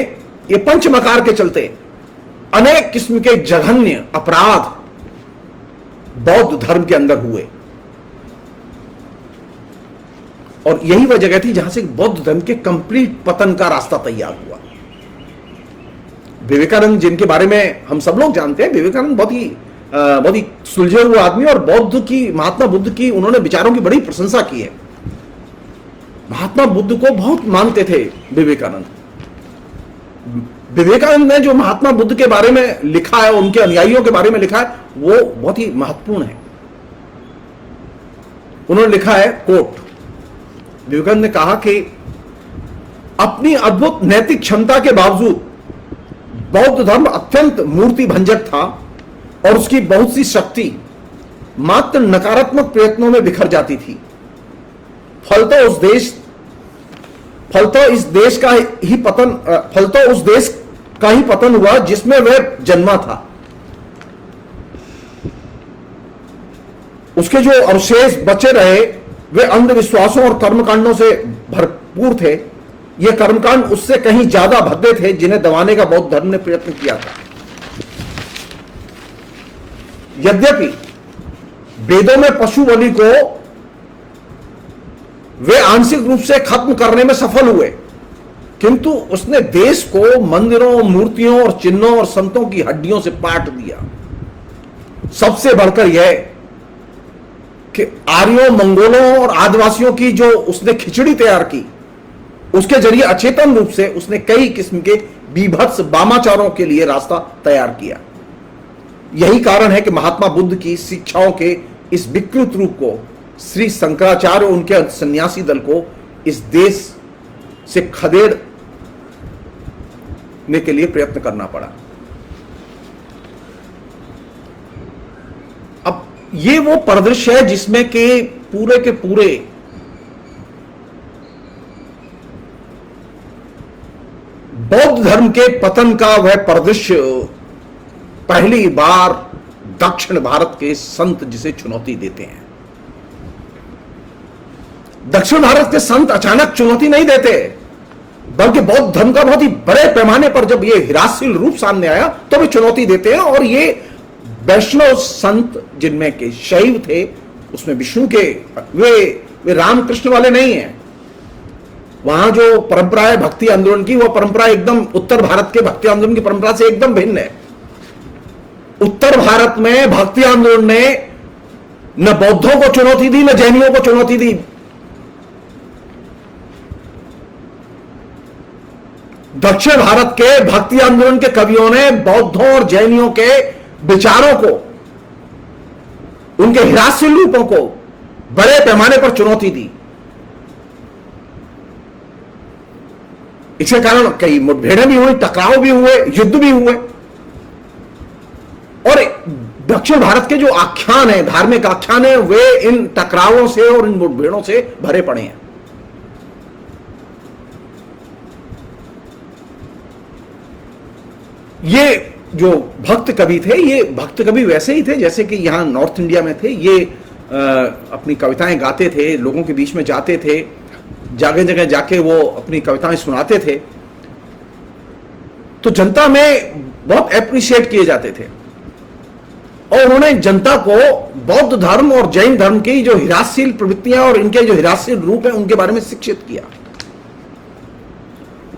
ये पंचमकार के चलते अनेक किस्म के जघन्य अपराध बौद्ध धर्म के अंदर हुए। और यही वह जगह थी जहां से बौद्ध धर्म के कंप्लीट पतन का रास्ता तैयार हुआ। विवेकानंद, जिनके बारे में हम सब लोग जानते हैं, विवेकानंद बहुत ही सुलझे हुए आदमी, और बौद्ध की, महात्मा बुद्ध की उन्होंने विचारों की बड़ी प्रशंसा की है। महात्मा बुद्ध को बहुत मानते थे विवेकानंद। विवेकानंद ने जो महात्मा बुद्ध के बारे में लिखा है, उनके अनुयायियों के बारे में लिखा है, वो बहुत ही महत्वपूर्ण है। उन्होंने लिखा है, कोट, विवेकानंद ने कहा कि अपनी अद्भुत नैतिक क्षमता के बावजूद बौद्ध धर्म अत्यंत मूर्ति भंजक था और उसकी बहुत सी शक्ति मात्र नकारात्मक प्रयत्नों में बिखर जाती थी। फलतः उस देश का ही पतन हुआ जिसमें वह जन्मा था। उसके जो अवशेष बचे रहे वे अंधविश्वासों और कर्मकांडों से भरपूर थे। ये कर्मकांड उससे कहीं ज्यादा भद्दे थे जिन्हें दबाने का बौद्ध धर्म ने प्रयत्न किया था। यद्यपि वेदों में पशु बलि को वे आंशिक रूप से खत्म करने में सफल हुए, किंतु उसने देश को मंदिरों, मूर्तियों और चिन्हों और संतों की हड्डियों से पाट दिया। सबसे बढ़कर यह कि आर्यों, मंगोलों और आदिवासियों की जो उसने खिचड़ी तैयार की, उसके जरिए अचेतन रूप से उसने कई किस्म के बीभत्स वामाचारों के लिए रास्ता तैयार किया। यही कारण है कि महात्मा बुद्ध की शिक्षाओं के इस विकृत रूप को श्री शंकराचार्य और उनके सन्यासी दल को इस देश से खदेड़ने के लिए प्रयत्न करना पड़ा। अब ये वो परिदृश्य है जिसमें के पूरे बौद्ध धर्म के पतन का वह परिदृश्य पहली बार दक्षिण भारत के संत जिसे चुनौती देते हैं। दक्षिण भारत के संत अचानक चुनौती नहीं देते, बल्कि बौद्ध धर्म का बहुत ही बड़े पैमाने पर जब ये हिरासशील रूप सामने आया तो वे चुनौती देते हैं। और ये वैष्णव संत जिनमें के शैव थे, उसमें विष्णु के, वे रामकृष्ण वाले नहीं हैं। वहां जो परंपरा है भक्ति आंदोलन की, वो परंपरा एकदम उत्तर भारत के भक्ति आंदोलन की परंपरा से एकदम भिन्न है। उत्तर भारत में भक्ति आंदोलन ने न बौद्धों को चुनौती दी, न जैनियों को चुनौती दी। दक्षिण भारत के भक्ति आंदोलन के कवियों ने बौद्धों और जैनियों के विचारों को, उनके हिरासशील रूपों को बड़े पैमाने पर चुनौती दी। इसके कारण कई मुठभेड़ें भी हुई, टकराव भी हुए, युद्ध भी हुए। और दक्षिण भारत के जो आख्यान है, धार्मिक आख्यान है, वे इन टकरावों से और इन मुठभेड़ों से भरे पड़े हैं। ये जो भक्त कवि थे, ये भक्त कवि वैसे ही थे जैसे कि यहां नॉर्थ इंडिया में थे। ये अपनी कविताएं गाते थे, लोगों के बीच में जाते थे, जगह जगह जाके वो अपनी कविताएं सुनाते थे, तो जनता में बहुत एप्रिशिएट किए जाते थे। और उन्होंने जनता को बौद्ध धर्म और जैन धर्म की जो हिरासशील प्रवृत्तियां और इनके जो हिरासशील रूप हैं उनके बारे में शिक्षित किया,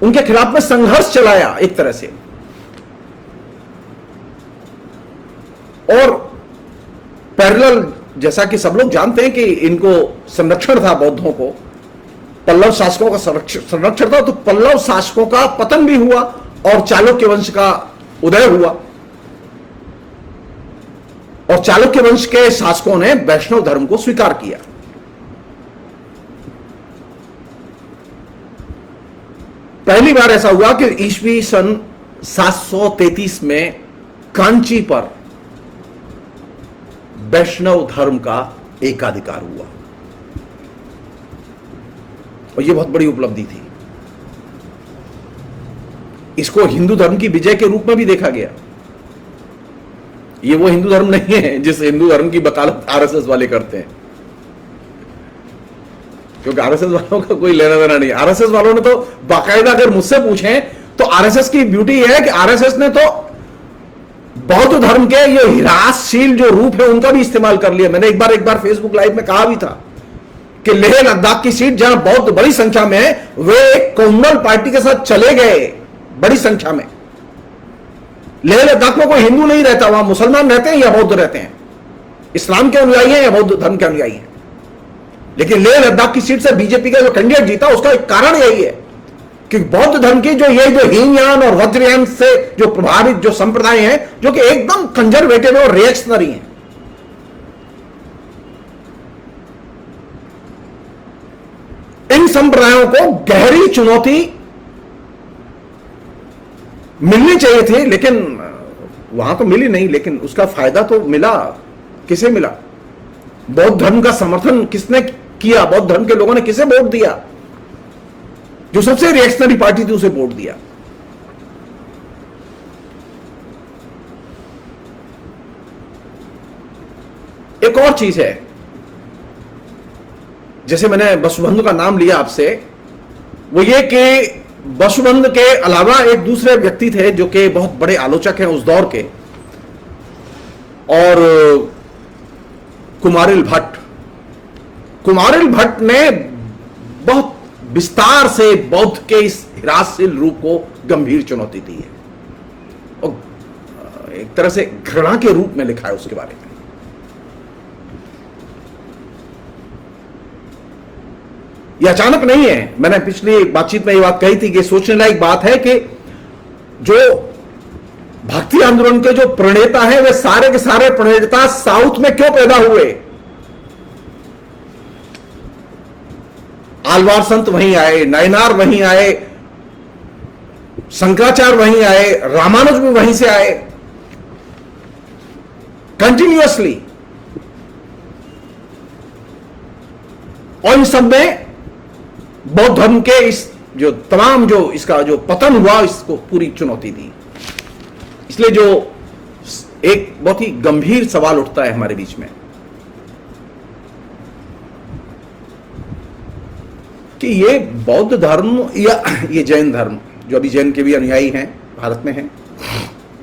उनके खिलाफ में संघर्ष चलाया एक तरह से। और पैरेलल, जैसा कि सब लोग जानते हैं कि इनको संरक्षण था, बौद्धों को पल्लव शासकों का संरक्षण था, तो पल्लव शासकों का पतन भी हुआ और चालुक्य वंश का उदय हुआ। और चालुक्य वंश के शासकों ने वैष्णव धर्म को स्वीकार किया। पहली बार ऐसा हुआ कि ईस्वी सन 733 में कांची पर वैष्णव धर्म का एकाधिकार हुआ, और यह बहुत बड़ी उपलब्धि थी। इसको हिंदू धर्म की विजय के रूप में भी देखा गया। ये वो हिंदू धर्म नहीं है जिस हिंदू धर्म की वकालत आरएसएस वाले करते हैं, क्योंकि आरएसएस वालों का कोई लेना देना नहीं। आरएसएस वालों ने तो बाकायदा, अगर मुझसे पूछें तो आरएसएस की ब्यूटी है कि आरएसएस ने तो बौद्ध धर्म के ये हिरासशील जो रूप है उनका भी इस्तेमाल कर लिया। मैंने एक बार फेसबुक लाइव में कहा भी था कि लेह लद्दाख की सीट जहां बौद्ध बड़ी संख्या में है, वे कम्युनल पार्टी के साथ चले गए बड़ी संख्या में। लेह लद्दाख में कोई हिंदू नहीं रहता, वहां मुसलमान रहते हैं या बौद्ध रहते हैं, इस्लाम के अनुयायी हैं या बौद्ध धर्म के अनुयायी हैं। लेकिन लेह लद्दाख की सीट से बीजेपी का जो कैंडिडेट जीता, उसका एक कारण यही है कि बौद्ध धर्म की जो हीनयान और वज्रयान से जो प्रभावित जो संप्रदाय हैं, जो कि एकदम कंजर्वेटिव और रिएक्शनरी हैं, जैन संप्रदायों को गहरी चुनौती मिलनी चाहिए थी, लेकिन वहां तो मिली नहीं, लेकिन उसका फायदा तो मिला। किसे मिला? बौद्ध धर्म का समर्थन किसने किया? बौद्ध धर्म के लोगों ने किसे वोट दिया? जो सबसे रिएक्शनरी पार्टी थी उसे वोट दिया। एक और चीज है, जैसे मैंने वसुबंधु का नाम लिया आपसे, वो ये कि वसुबंधु के अलावा एक दूसरे व्यक्ति थे जो कि बहुत बड़े आलोचक हैं उस दौर के, और कुमारिल भट्ट। कुमारिल भट्ट ने बहुत विस्तार से बौद्ध के इस हिरासशील रूप को गंभीर चुनौती दी है और एक तरह से घृणा के रूप में लिखा है उसके बारे में। यह अचानक नहीं है, मैंने पिछली बातचीत में यह बात कही थी कि सोचने लायक बात है कि जो भक्ति आंदोलन के जो प्रणेता हैं वे सारे के सारे प्रणेता साउथ में क्यों पैदा हुए? आलवार संत वहीं आए, नयनार वहीं आए, शंकराचार्य वहीं आए, रामानुज भी वहीं से आए, कंटिन्यूअसली। और इन सब में बौद्ध धर्म के इस जो तमाम जो इसका जो पतन हुआ, इसको पूरी चुनौती दी। इसलिए जो एक बहुत ही गंभीर सवाल उठता है हमारे बीच में कि ये बौद्ध धर्म या ये जैन धर्म, जो अभी जैन के भी अनुयायी हैं भारत में हैं,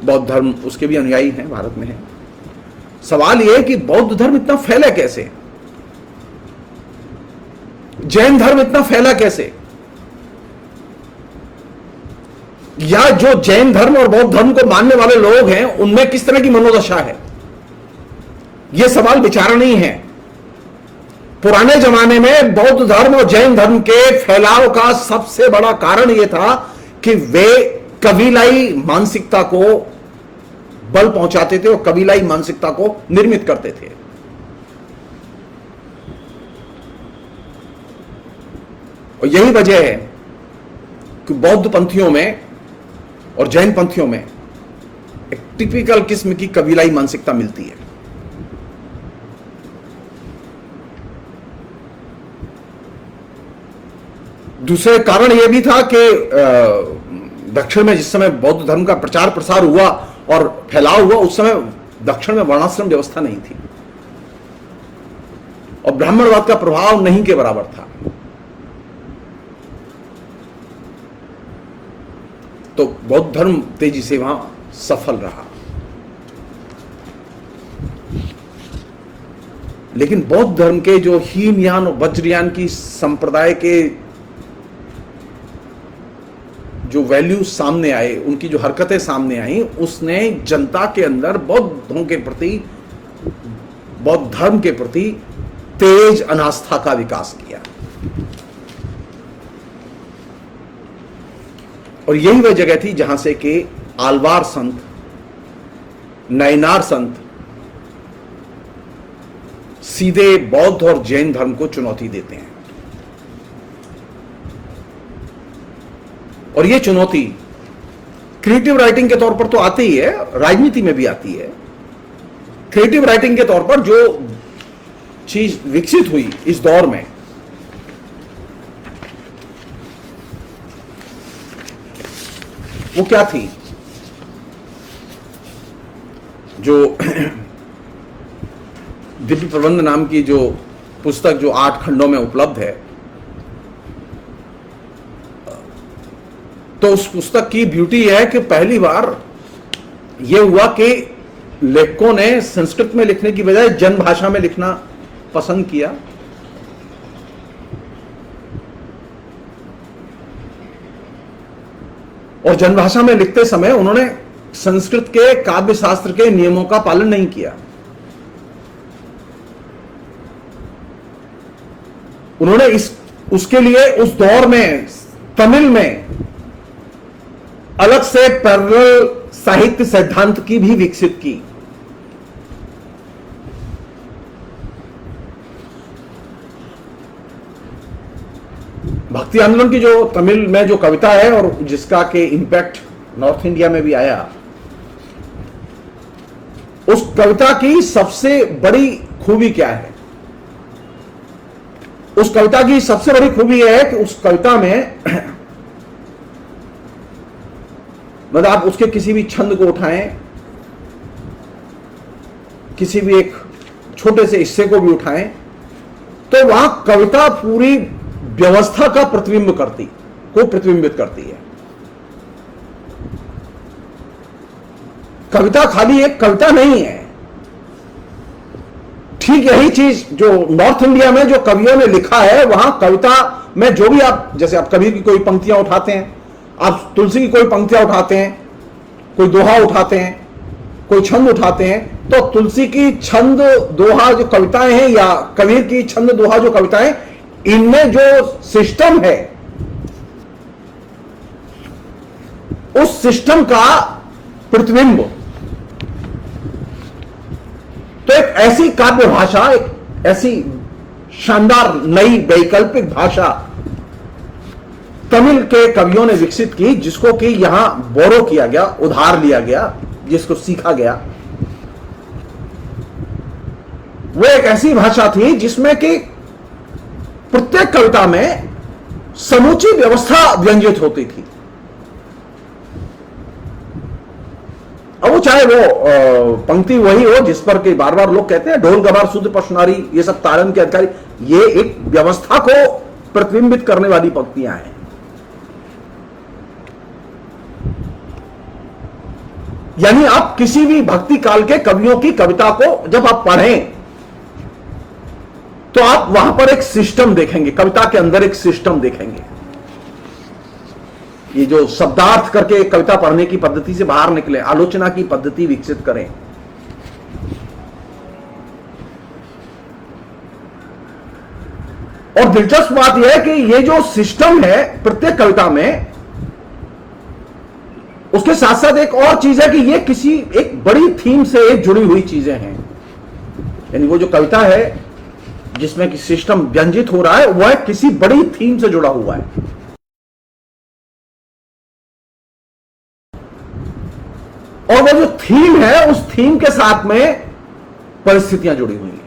बौद्ध धर्म उसके भी अनुयायी हैं भारत में हैं, सवाल यह है कि बौद्ध धर्म इतना फैला कैसे? जैन धर्म इतना फैला कैसे? या जो जैन धर्म और बौद्ध धर्म को मानने वाले लोग हैं उनमें किस तरह की मनोदशा है? यह सवाल विचारणीय नहीं है। पुराने जमाने में बौद्ध धर्म और जैन धर्म के फैलाव का सबसे बड़ा कारण यह था कि वे कबीलाई मानसिकता को बल पहुंचाते थे और कबीलाई मानसिकता को निर्मित करते थे। और यही वजह है कि बौद्ध पंथियों में और जैन पंथियों में एक टिपिकल किस्म की कबीलाई मानसिकता मिलती है। दूसरे कारण यह भी था कि दक्षिण में जिस समय बौद्ध धर्म का प्रचार प्रसार हुआ और फैलाव हुआ, उस समय दक्षिण में वर्णाश्रम व्यवस्था नहीं थी और ब्राह्मणवाद का प्रभाव नहीं के बराबर था। तो बौद्ध धर्म तेजी से वहां सफल रहा। लेकिन बौद्ध धर्म के जो हीनयान और वज्रयान की संप्रदाय के जो वैल्यूज सामने आए, उनकी जो हरकतें सामने आई, उसने जनता के अंदर बौद्धों के प्रति, बौद्ध धर्म के प्रति तेज अनास्था का विकास किया। और यही वह जगह थी जहां से कि आलवार संत, नयनार संत सीधे बौद्ध और जैन धर्म को चुनौती देते हैं। और यह चुनौती क्रिएटिव राइटिंग के तौर पर तो आती ही है, राजनीति में भी आती है। क्रिएटिव राइटिंग के तौर पर जो चीज विकसित हुई इस दौर में, वो क्या थी? जो दिव्य प्रबंध नाम की जो पुस्तक जो 8 खंडों में उपलब्ध है, तो उस पुस्तक की ब्यूटी है कि पहली बार यह हुआ कि लेखकों ने संस्कृत में लिखने की बजाय जन भाषा में लिखना पसंद किया। और जनभाषा में लिखते समय उन्होंने संस्कृत के काव्य शास्त्र के नियमों का पालन नहीं किया। उन्होंने उसके लिए उस दौर में तमिल में अलग से पैरेलल साहित्य सिद्धांत की भी विकसित की। भक्ति आंदोलन की जो तमिल में जो कविता है और जिसका के इम्पैक्ट नॉर्थ इंडिया में भी आया, उस कविता की सबसे बड़ी खूबी क्या है? उस कविता की सबसे बड़ी खूबी यह है कि उस कविता में मतलब आप उसके किसी भी छंद को उठाएं, किसी भी एक छोटे से हिस्से को भी उठाएं, तो वहां कविता पूरी व्यवस्था का प्रतिबिंबित करती है। कविता खाली एक कविता नहीं है। ठीक यही चीज जो नॉर्थ इंडिया में जो कवियों ने लिखा है, वहां कविता में जो भी आप, जैसे आप कबीर की कोई पंक्तियां उठाते हैं, आप तुलसी की कोई पंक्तियां उठाते हैं, कोई दोहा उठाते हैं, कोई छंद उठाते हैं, तो तुलसी की छंद दोहा जो कविताएं हैं या कबीर की छंद दोहा जो कविताएं, इनमें जो सिस्टम है, उस सिस्टम का प्रतिबिंब, तो एक ऐसी काव्य भाषा, एक ऐसी शानदार नई वैकल्पिक भाषा तमिल के कवियों ने विकसित की, जिसको कि यहां बोरो किया गया, उधार लिया गया, जिसको सीखा गया। वो एक ऐसी भाषा थी जिसमें कि प्रत्येक कविता में समूची व्यवस्था व्यंजित होती थी। अब वो चाहे वो पंक्ति वही हो जिस पर कि बार बार लोग कहते हैं ढोल गवार शुद्ध पशुनारी, ये सब ताड़न के अधिकारी, ये एक व्यवस्था को प्रतिबिंबित करने वाली पंक्तियां हैं। यानी आप किसी भी भक्ति काल के कवियों की कविता को जब आप पढ़ें तो आप वहां पर एक सिस्टम देखेंगे, कविता के अंदर एक सिस्टम देखेंगे। ये जो शब्दार्थ करके कविता पढ़ने की पद्धति से बाहर निकले, आलोचना की पद्धति विकसित करें। और दिलचस्प बात यह है कि ये जो सिस्टम है प्रत्येक कविता में, उसके साथ साथ एक और चीज है कि ये किसी एक बड़ी थीम से जुड़ी हुई चीजें हैं। यानी वो जो कविता है जिसमें कि सिस्टम व्यंजित हो रहा है, वह किसी बड़ी थीम से जुड़ा हुआ है। और वो जो थीम है, उस थीम के साथ में परिस्थितियां जुड़ी हुई हैं।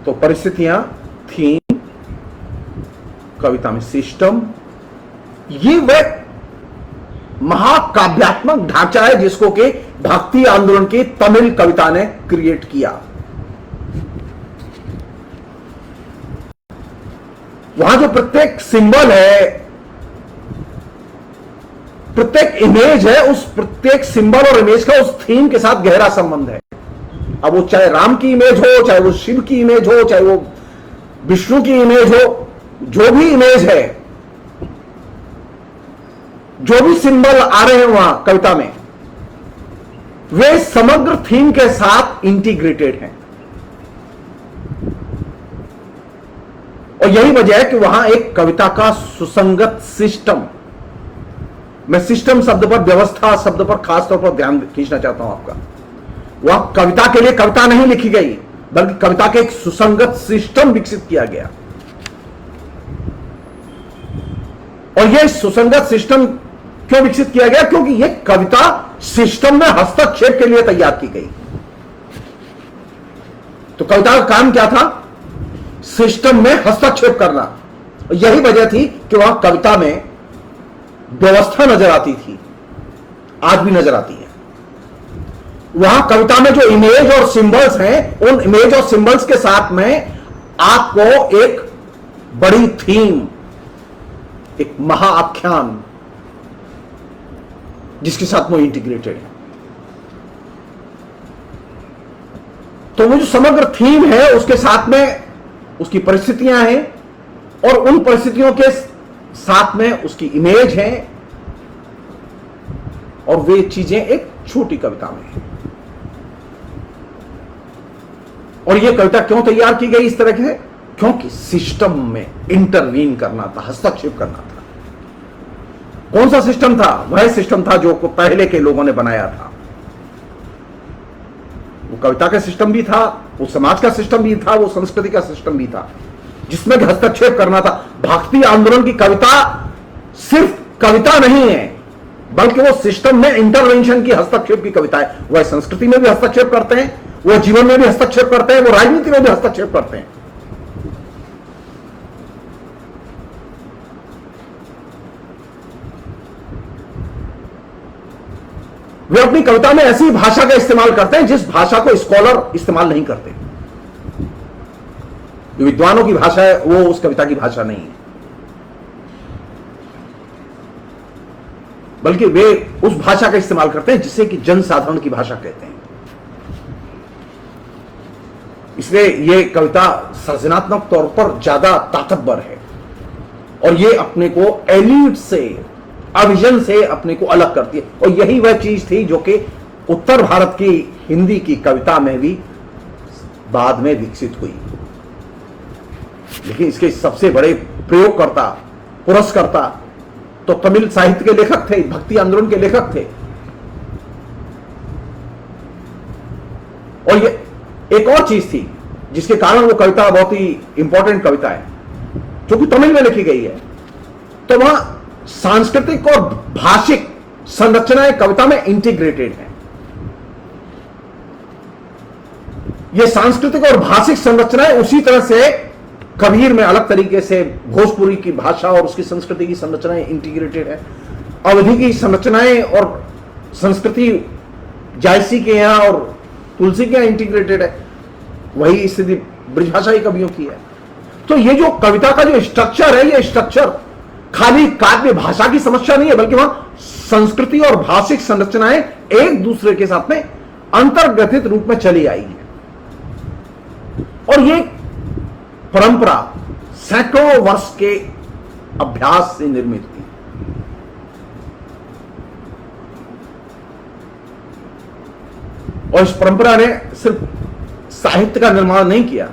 तो परिस्थितियां, थीम, कविता में सिस्टम, ये वह महाकाव्यात्मक ढांचा है जिसको कि भक्ति आंदोलन की तमिल कविता ने क्रिएट किया। वहां जो प्रत्येक सिंबल है, प्रत्येक इमेज है, उस प्रत्येक सिंबल और इमेज का उस थीम के साथ गहरा संबंध है। अब वो चाहे राम की इमेज हो, चाहे वो शिव की इमेज हो, चाहे वो विष्णु की इमेज हो, जो भी इमेज है, जो भी सिंबल आ रहे हैं वहां कविता में, वे समग्र थीम के साथ इंटीग्रेटेड हैं। और यही वजह है कि वहां एक कविता का सुसंगत सिस्टम, मैं सिस्टम शब्द पर, व्यवस्था शब्द पर खास तौर पर ध्यान खींचना चाहता हूं आपका। वहां कविता के लिए कविता नहीं लिखी गई, बल्कि कविता के एक सुसंगत सिस्टम विकसित किया गया। और यह सुसंगत सिस्टम क्यों विकसित किया गया? क्योंकि यह कविता सिस्टम में हस्तक्षेप के लिए तैयार की गई। तो कविता का काम क्या था? सिस्टम में हस्तक्षेप करना। यही वजह थी कि वहां कविता में व्यवस्था नजर आती थी, आज भी नजर आती है। वहां कविता में जो इमेज और सिंबल्स हैं, उन इमेज और सिंबल्स के साथ में आपको एक बड़ी थीम, एक महाआख्यान, जिसके साथ वो इंटीग्रेटेड है। तो वो जो समग्र थीम है, उसके साथ में उसकी परिस्थितियां हैं, और उन परिस्थितियों के साथ में उसकी इमेज है, और वे चीजें एक छोटी कविता में है। और यह कविता क्यों तैयार की गई इस तरह के? क्योंकि सिस्टम में इंटरवीन करना था, हस्तक्षेप करना था। कौन सा सिस्टम था? वह सिस्टम था जो पहले के लोगों ने बनाया था। वो कविता का सिस्टम भी था, वो समाज का सिस्टम भी था, वो संस्कृति का सिस्टम भी था, जिसमें भी हस्तक्षेप करना था। भक्ति आंदोलन की कविता सिर्फ कविता नहीं है, बल्कि वो सिस्टम में इंटरवेंशन की, हस्तक्षेप की कविता है। वह संस्कृति में भी हस्तक्षेप करते हैं, वो जीवन में भी हस्तक्षेप करते हैं, वो राजनीति में भी हस्तक्षेप करते हैं। वे अपनी कविता में ऐसी भाषा का इस्तेमाल करते हैं जिस भाषा को स्कॉलर इस्तेमाल नहीं करते। जो विद्वानों की भाषा है वो उस कविता की भाषा नहीं है, बल्कि वे उस भाषा का इस्तेमाल करते हैं जिसे कि जनसाधारण की भाषा कहते हैं। इसलिए ये कविता सृजनात्मक तौर पर ज्यादा ताकतवर है और ये अपने को एलीट से, अविजन से अपने को अलग करती है। और यही वह चीज थी जो कि उत्तर भारत की हिंदी की कविता में भी बाद में विकसित हुई। लेकिन इसके सबसे बड़े प्रयोगकर्ता, पुरस्कर्ता तो तमिल साहित्य के लेखक थे, भक्ति आंदोलन के लेखक थे। और ये एक और चीज थी जिसके कारण वो कविता बहुत ही इंपॉर्टेंट कविता है, जो कि तमिल में लिखी गई है। तो वहां सांस्कृतिक और भाषिक संरचनाएं कविता में इंटीग्रेटेड है। ये सांस्कृतिक और भाषिक संरचनाएं उसी तरह से कबीर में अलग तरीके से भोजपुरी की भाषा और उसकी संस्कृति की संरचनाएं इंटीग्रेटेड है। अवधी की संरचनाएं और संस्कृति जायसी के यहां और तुलसी के यहां इंटीग्रेटेड है। वही स्थिति ब्रजभाषाई कवियों की है। तो ये जो कविता का जो स्ट्रक्चर है, ये स्ट्रक्चर खाली काव्य भाषा की समस्या नहीं है, बल्कि वहां संस्कृति और भाषिक संरचनाएं एक दूसरे के साथ में अंतर्ग्रथित रूप में चली आई है। और ये परंपरा सैकड़ों वर्ष के अभ्यास से निर्मित थी। और इस परंपरा ने सिर्फ साहित्य का निर्माण नहीं किया,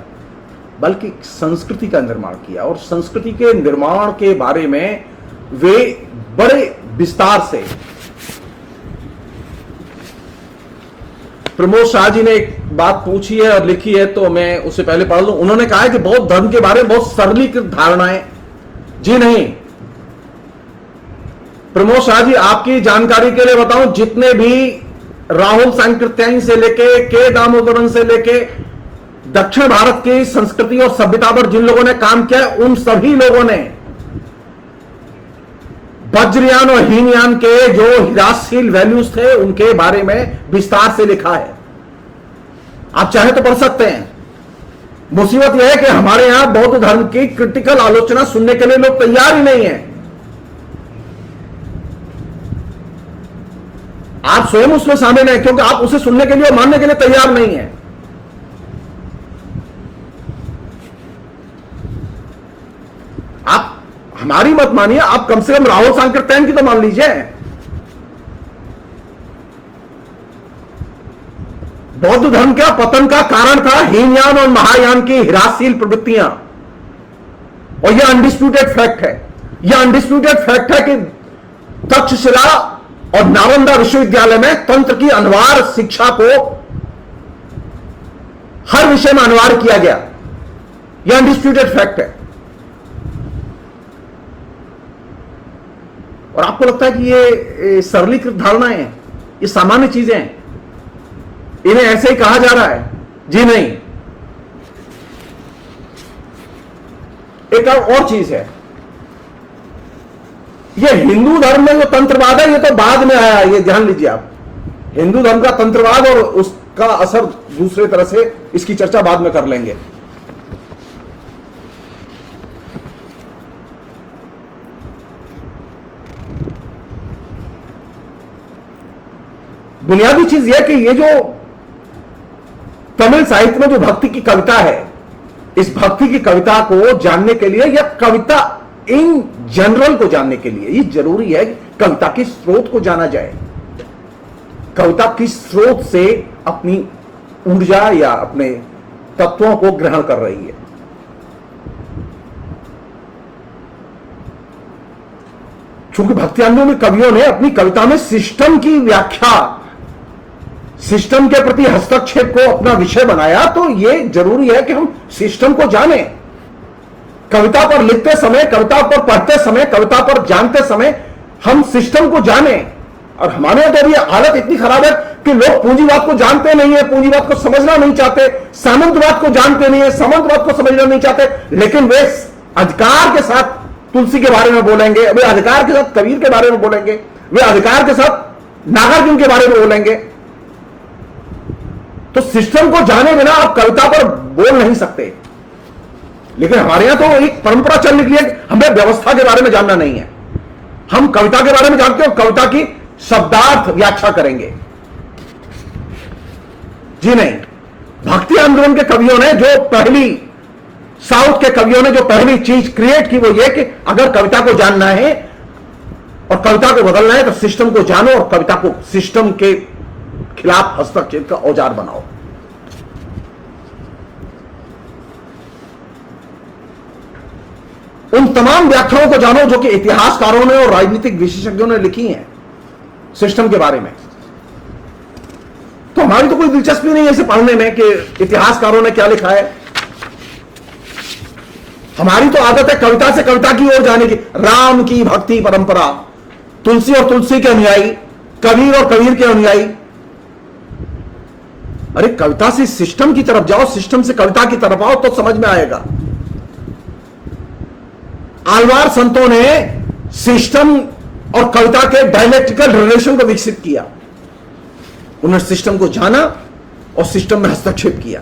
बल्कि संस्कृति का निर्माण किया। और संस्कृति के निर्माण के बारे में वे बड़े विस्तार से, प्रमोद शाह जी ने एक बात पूछी है और लिखी है, तो मैं उससे पहले पढ़ लूं। उन्होंने कहा है कि बौद्ध धर्म के बारे में बहुत सरलीकृत धारणाएं। जी नहीं, प्रमोद शाह जी, आपकी जानकारी के लिए बताऊं, जितने भी राहुल सांकृत्यायन से लेके के दामोदरन से लेके दक्षिण भारत की संस्कृति और सभ्यता पर जिन लोगों ने काम किया, उन सभी लोगों ने वज्रयान और हीनयान के जो हिरासशील वैल्यूज थे उनके बारे में विस्तार से लिखा है। आप चाहे तो पढ़ सकते हैं। मुसीबत यह है कि हमारे यहां बौद्ध धर्म की क्रिटिकल आलोचना सुनने के लिए लोग तैयार ही नहीं है। आप स्वयं उसमें शामिल हैं, क्योंकि आप उसे सुनने के लिए और मानने के लिए तैयार नहीं है। आप हमारी मत मानिए, आप कम से कम राहुल सांकृत्यायन की तो मान लीजिए। बौद्ध धर्म का पतन का कारण था हीनयान और महायान की हिरासशील प्रवृत्तियां। और यह अनडिस्प्यूटेड फैक्ट है। यह अनडिस्प्यूटेड फैक्ट है कि तक्षशिला और नालंदा विश्वविद्यालय में तंत्र की अनिवार्य शिक्षा को हर विषय में अनिवार्य किया गया। यह अनडिस्प्यूटेड फैक्ट है। और आपको लगता है कि ये सरलीकृत धारणाएं हैं, ये सामान्य चीजें हैं, इन्हें ऐसे ही कहा जा रहा है? जी नहीं। एक और चीज है, ये हिंदू धर्म में जो तंत्रवाद है, ये तो बाद में आया, ये ध्यान लीजिए आप। हिंदू धर्म का तंत्रवाद और उसका असर दूसरे तरह से, इसकी चर्चा बाद में कर लेंगे। बुनियादी चीज यह कि ये जो तमिल साहित्य में जो भक्ति की कविता है, इस भक्ति की कविता को जानने के लिए या कविता इन जनरल को जानने के लिए ये जरूरी है कि कविता के स्रोत को जाना जाए। कविता किस स्रोत से अपनी ऊर्जा या अपने तत्वों को ग्रहण कर रही है। चूंकि भक्ति आंदोलन में कवियों ने अपनी कविता में सिस्टम की व्याख्या सिस्टम के प्रति हस्तक्षेप को अपना विषय बनाया, तो यह जरूरी है कि हम सिस्टम को जानें। कविता पर लिखते समय, कविता पर पढ़ते समय, कविता पर जानते समय हम सिस्टम को जानें। और हमारे यहां तो अभी हालत इतनी खराब है कि लोग पूंजीवाद को जानते नहीं है, पूंजीवाद को समझना नहीं चाहते, सामंतवाद को जानते नहीं है, सामंतवाद को समझना नहीं चाहते, लेकिन वे अधिकार के साथ तुलसी के बारे में बोलेंगे, वे अधिकार के साथ कबीर के बारे में बोलेंगे, वे अधिकार के साथ नागार्जुन के बारे में बोलेंगे। तो सिस्टम को जाने बिना आप कविता पर बोल नहीं सकते। लेकिन हमारे यहां तो एक परंपरा चल निकली है, हमें व्यवस्था के बारे में जानना नहीं है, हम कविता के बारे में जानते हैं और कविता की शब्दार्थ व्याख्या करेंगे। जी नहीं, भक्ति आंदोलन के कवियों ने जो पहली, साउथ के कवियों ने जो पहली चीज क्रिएट की वो ये कि अगर कविता को जानना है और कविता को बदलना है तो सिस्टम को जानो और कविता को सिस्टम के खिलाफ हस्तक्षेप का औजार बनाओ। उन तमाम व्याख्याओं को जानो जो कि इतिहासकारों ने और राजनीतिक विशेषज्ञों ने लिखी हैं सिस्टम के बारे में। तो हमारी तो कोई दिलचस्पी नहीं है इसे पढ़ने में कि इतिहासकारों ने क्या लिखा है। हमारी तो आदत है कविता से कविता की ओर जाने की। राम की भक्ति परंपरा, तुलसी और तुलसी के अनुयायी, कबीर और कबीर के अनुयायी। अरे कविता से सिस्टम की तरफ जाओ, सिस्टम से कविता की तरफ आओ तो समझ में आएगा। आलवार संतों ने सिस्टम और कविता के डायलेक्टिकल रिलेशन को विकसित किया। उन्होंने सिस्टम को जाना और सिस्टम में हस्तक्षेप किया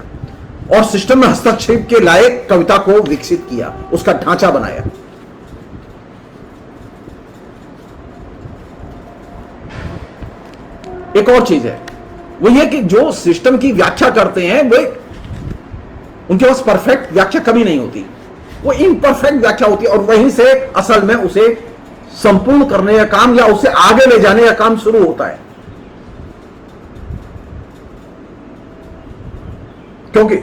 और सिस्टम में हस्तक्षेप के लायक कविता को विकसित किया, उसका ढांचा बनाया। एक और चीज है वो ये कि जो सिस्टम की व्याख्या करते हैं वे, उनके पास परफेक्ट व्याख्या कभी नहीं होती, वो इम्परफेक्ट व्याख्या होती है और वहीं से असल में उसे संपूर्ण करने का काम या उसे आगे ले जाने का काम शुरू होता है। क्योंकि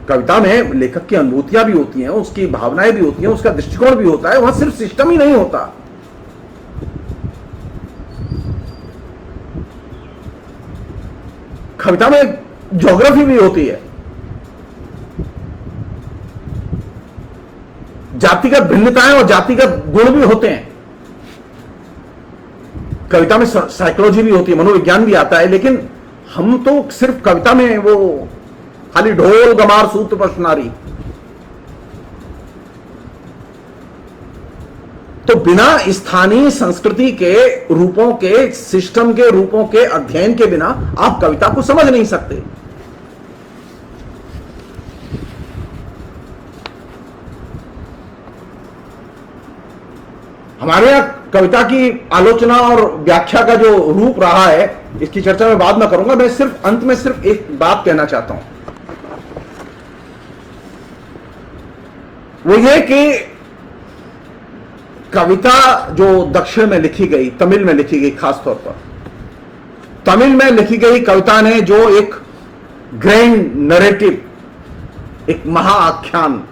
कविता में लेखक की अनुभूतियां भी होती हैं, उसकी भावनाएं भी होती हैं, उसका दृष्टिकोण भी होता है, वहां सिर्फ सिस्टम ही नहीं होता। कविता में ज्योग्राफी भी होती है, जातिगत भिन्नताएं और जातिगत गुण भी होते हैं। कविता में साइकोलॉजी भी होती है, मनोविज्ञान भी आता है। लेकिन हम तो सिर्फ कविता में वो खाली ढोल गमार सूत्र प्रश्नारी, तो बिना स्थानीय संस्कृति के रूपों के, सिस्टम के रूपों के अध्ययन के बिना आप कविता को समझ नहीं सकते। हमारे यहां कविता की आलोचना और व्याख्या का जो रूप रहा है, इसकी चर्चा मैं बाद में करूंगा। मैं सिर्फ अंत में सिर्फ एक बात कहना चाहता हूं, वो ये कि कविता जो दक्षिण में लिखी गई, तमिल में लिखी गई, खासतौर पर तमिल में लिखी गई कविता ने जो एक ग्रैंड नरेटिव, एक महाआख्यान,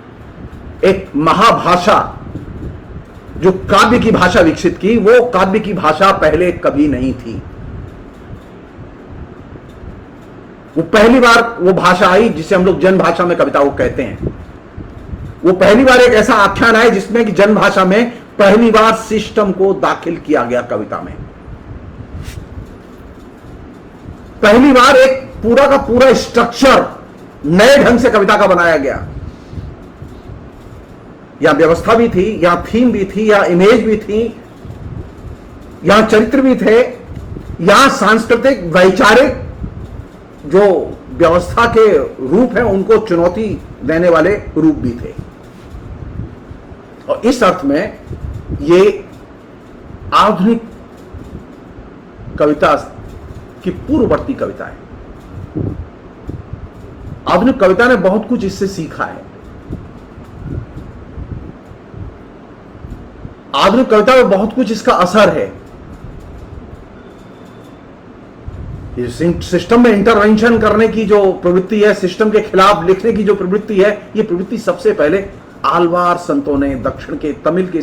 एक महाभाषा, जो काव्य की भाषा विकसित की, वो काव्य की भाषा पहले कभी नहीं थी। वो पहली बार वो भाषा आई जिसे हम लोग जन भाषा में कविता को कहते हैं। वो पहली बार एक ऐसा आख्यान आया जिसमें कि जन भाषा में पहली बार सिस्टम को दाखिल किया गया कविता में। पहली बार एक पूरा का पूरा स्ट्रक्चर नए ढंग से कविता का बनाया गया। यहां व्यवस्था भी थी, यहां थीम भी थी, यहां इमेज भी थी, यहां चरित्र भी थे, यहां सांस्कृतिक वैचारिक जो व्यवस्था के रूप हैं उनको चुनौती देने वाले रूप भी थे। और इस अर्थ में ये आधुनिक कविता की पूर्ववर्ती कविता है। आधुनिक कविता ने बहुत कुछ इससे सीखा है। आधुनिक कविता में बहुत कुछ इसका असर है। सिस्टम में इंटरवेंशन करने की जो प्रवृत्ति है, सिस्टम के खिलाफ लिखने की जो प्रवृत्ति है, ये प्रवृत्ति सबसे पहले आलवार संतों ने, दक्षिण के तमिल के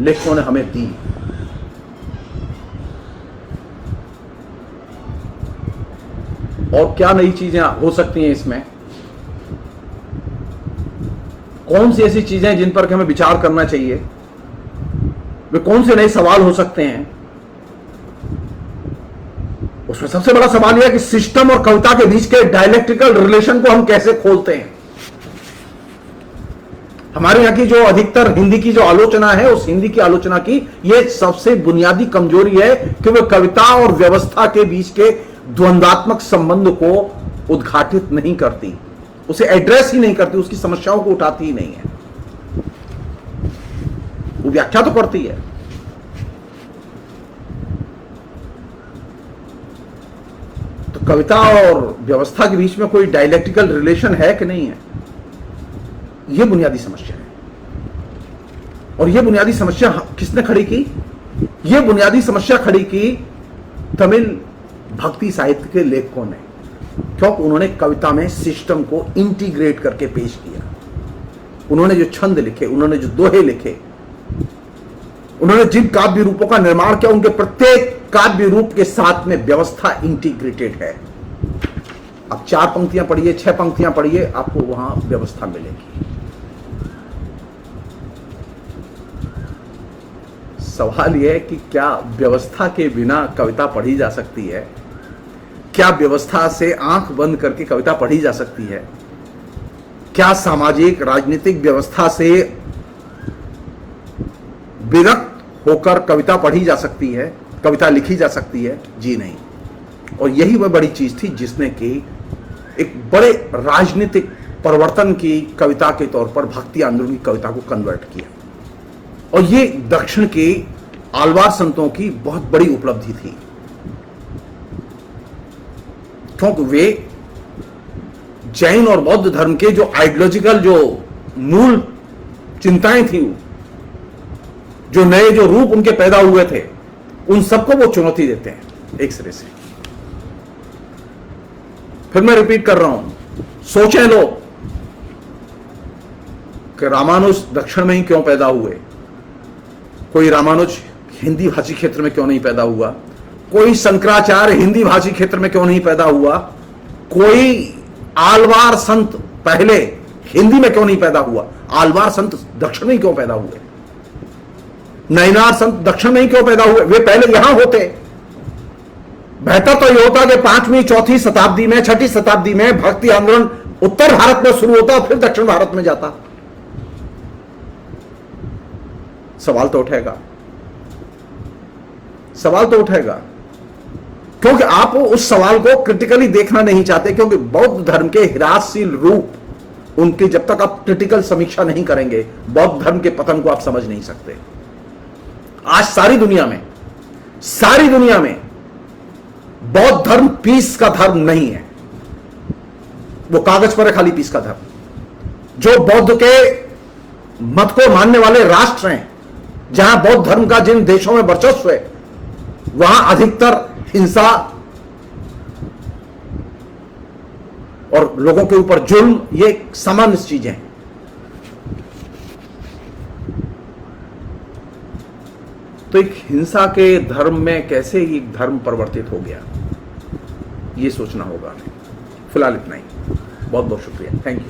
लेखकों ने हमें दी। और क्या नई चीजें हो सकती हैं इसमें, कौन सी ऐसी चीजें हैं जिन पर हमें विचार करना चाहिए, वे कौन से नए सवाल हो सकते हैं। उसमें सबसे बड़ा सवाल यह है कि सिस्टम और कविता के बीच के डायलेक्ट्रिकल रिलेशन को हम कैसे खोलते हैं। हमारे यहां की जो अधिकतर हिंदी की जो आलोचना है, उस हिंदी की आलोचना की यह सबसे बुनियादी कमजोरी है कि वह कविता और व्यवस्था के बीच के द्वंद्वात्मक संबंध को उद्घाटित नहीं करती, उसे एड्रेस ही नहीं करती, उसकी समस्याओं को उठाती ही नहीं है। वो व्याख्या तो करती है, तो कविता और व्यवस्था के बीच में कोई डायलेक्टिकल रिलेशन है कि नहीं है, यह बुनियादी समस्या है। और यह बुनियादी समस्या किसने खड़ी की? यह बुनियादी समस्या खड़ी की तमिल भक्ति साहित्य के लेखकों ने, क्योंकि उन्होंने कविता में सिस्टम को इंटीग्रेट करके पेश किया। उन्होंने जो छंद लिखे, उन्होंने जो दोहे लिखे, उन्होंने जिन काव्य रूपों का निर्माण किया, उनके प्रत्येक काव्य रूप के साथ में व्यवस्था इंटीग्रेटेड है। आप 4 पंक्तियां पढ़िए, 6 पंक्तियां पढ़िए, आपको वहां व्यवस्था मिलेगी। सवाल यह है कि क्या व्यवस्था के बिना कविता पढ़ी जा सकती है? क्या व्यवस्था से आंख बंद करके कविता पढ़ी जा सकती है? क्या सामाजिक राजनीतिक व्यवस्था से विरक्त होकर कविता पढ़ी जा सकती है, कविता लिखी जा सकती है? जी नहीं। और यही वह बड़ी चीज थी जिसने कि एक बड़े राजनीतिक परिवर्तन की कविता के तौर पर भक्ति आंदोलन की कविता को कन्वर्ट किया। और ये दक्षिण के आलवार संतों की बहुत बड़ी उपलब्धि थी, क्योंकि वे जैन और बौद्ध धर्म के जो आइडियोलॉजिकल जो मूल चिंताएं थी, जो नए जो रूप उनके पैदा हुए थे, उन सबको वो चुनौती देते हैं एक सिरे से। फिर मैं रिपीट कर रहा हूं, सोचें लोग कि रामानुज दक्षिण में ही क्यों पैदा हुए, कोई रामानुज हिंदी भाषी क्षेत्र में क्यों नहीं पैदा हुआ, कोई शंकराचार्य हिंदी भाषी क्षेत्र में क्यों नहीं पैदा हुआ, कोई आलवार संत पहले हिंदी में क्यों नहीं पैदा हुआ, आलवार संत दक्षिण में क्यों पैदा हुए, नैनार संत दक्षिण में ही क्यों पैदा हुए, वे पहले यहां होते। बेहतर तो यह होता कि 5वीं 4वीं शताब्दी में, 6ठी शताब्दी में भक्ति आंदोलन उत्तर भारत में शुरू होता, फिर दक्षिण भारत में जाता। सवाल तो उठेगा, सवाल तो उठेगा, क्योंकि आप उस सवाल को क्रिटिकली देखना नहीं चाहते, क्योंकि बौद्ध धर्म के हिरासशील रूप उनकी जब तक आप क्रिटिकल समीक्षा नहीं करेंगे, बौद्ध धर्म के पतन को आप समझ नहीं सकते। आज सारी दुनिया में बौद्ध धर्म पीस का धर्म नहीं है, वो कागज पर है खाली पीस का धर्म। जो बौद्ध के मत को मानने वाले राष्ट्र हैं, जहां बौद्ध धर्म का जिन देशों में वर्चस्व है, वहां अधिकतर हिंसा और लोगों के ऊपर जुल्म, ये सामान्य चीजें हैं। तो एक हिंसा के धर्म में कैसे एक धर्म परिवर्तित हो गया, ये सोचना होगा। फिलहाल इतना ही। बहुत बहुत शुक्रिया, थैंक यू।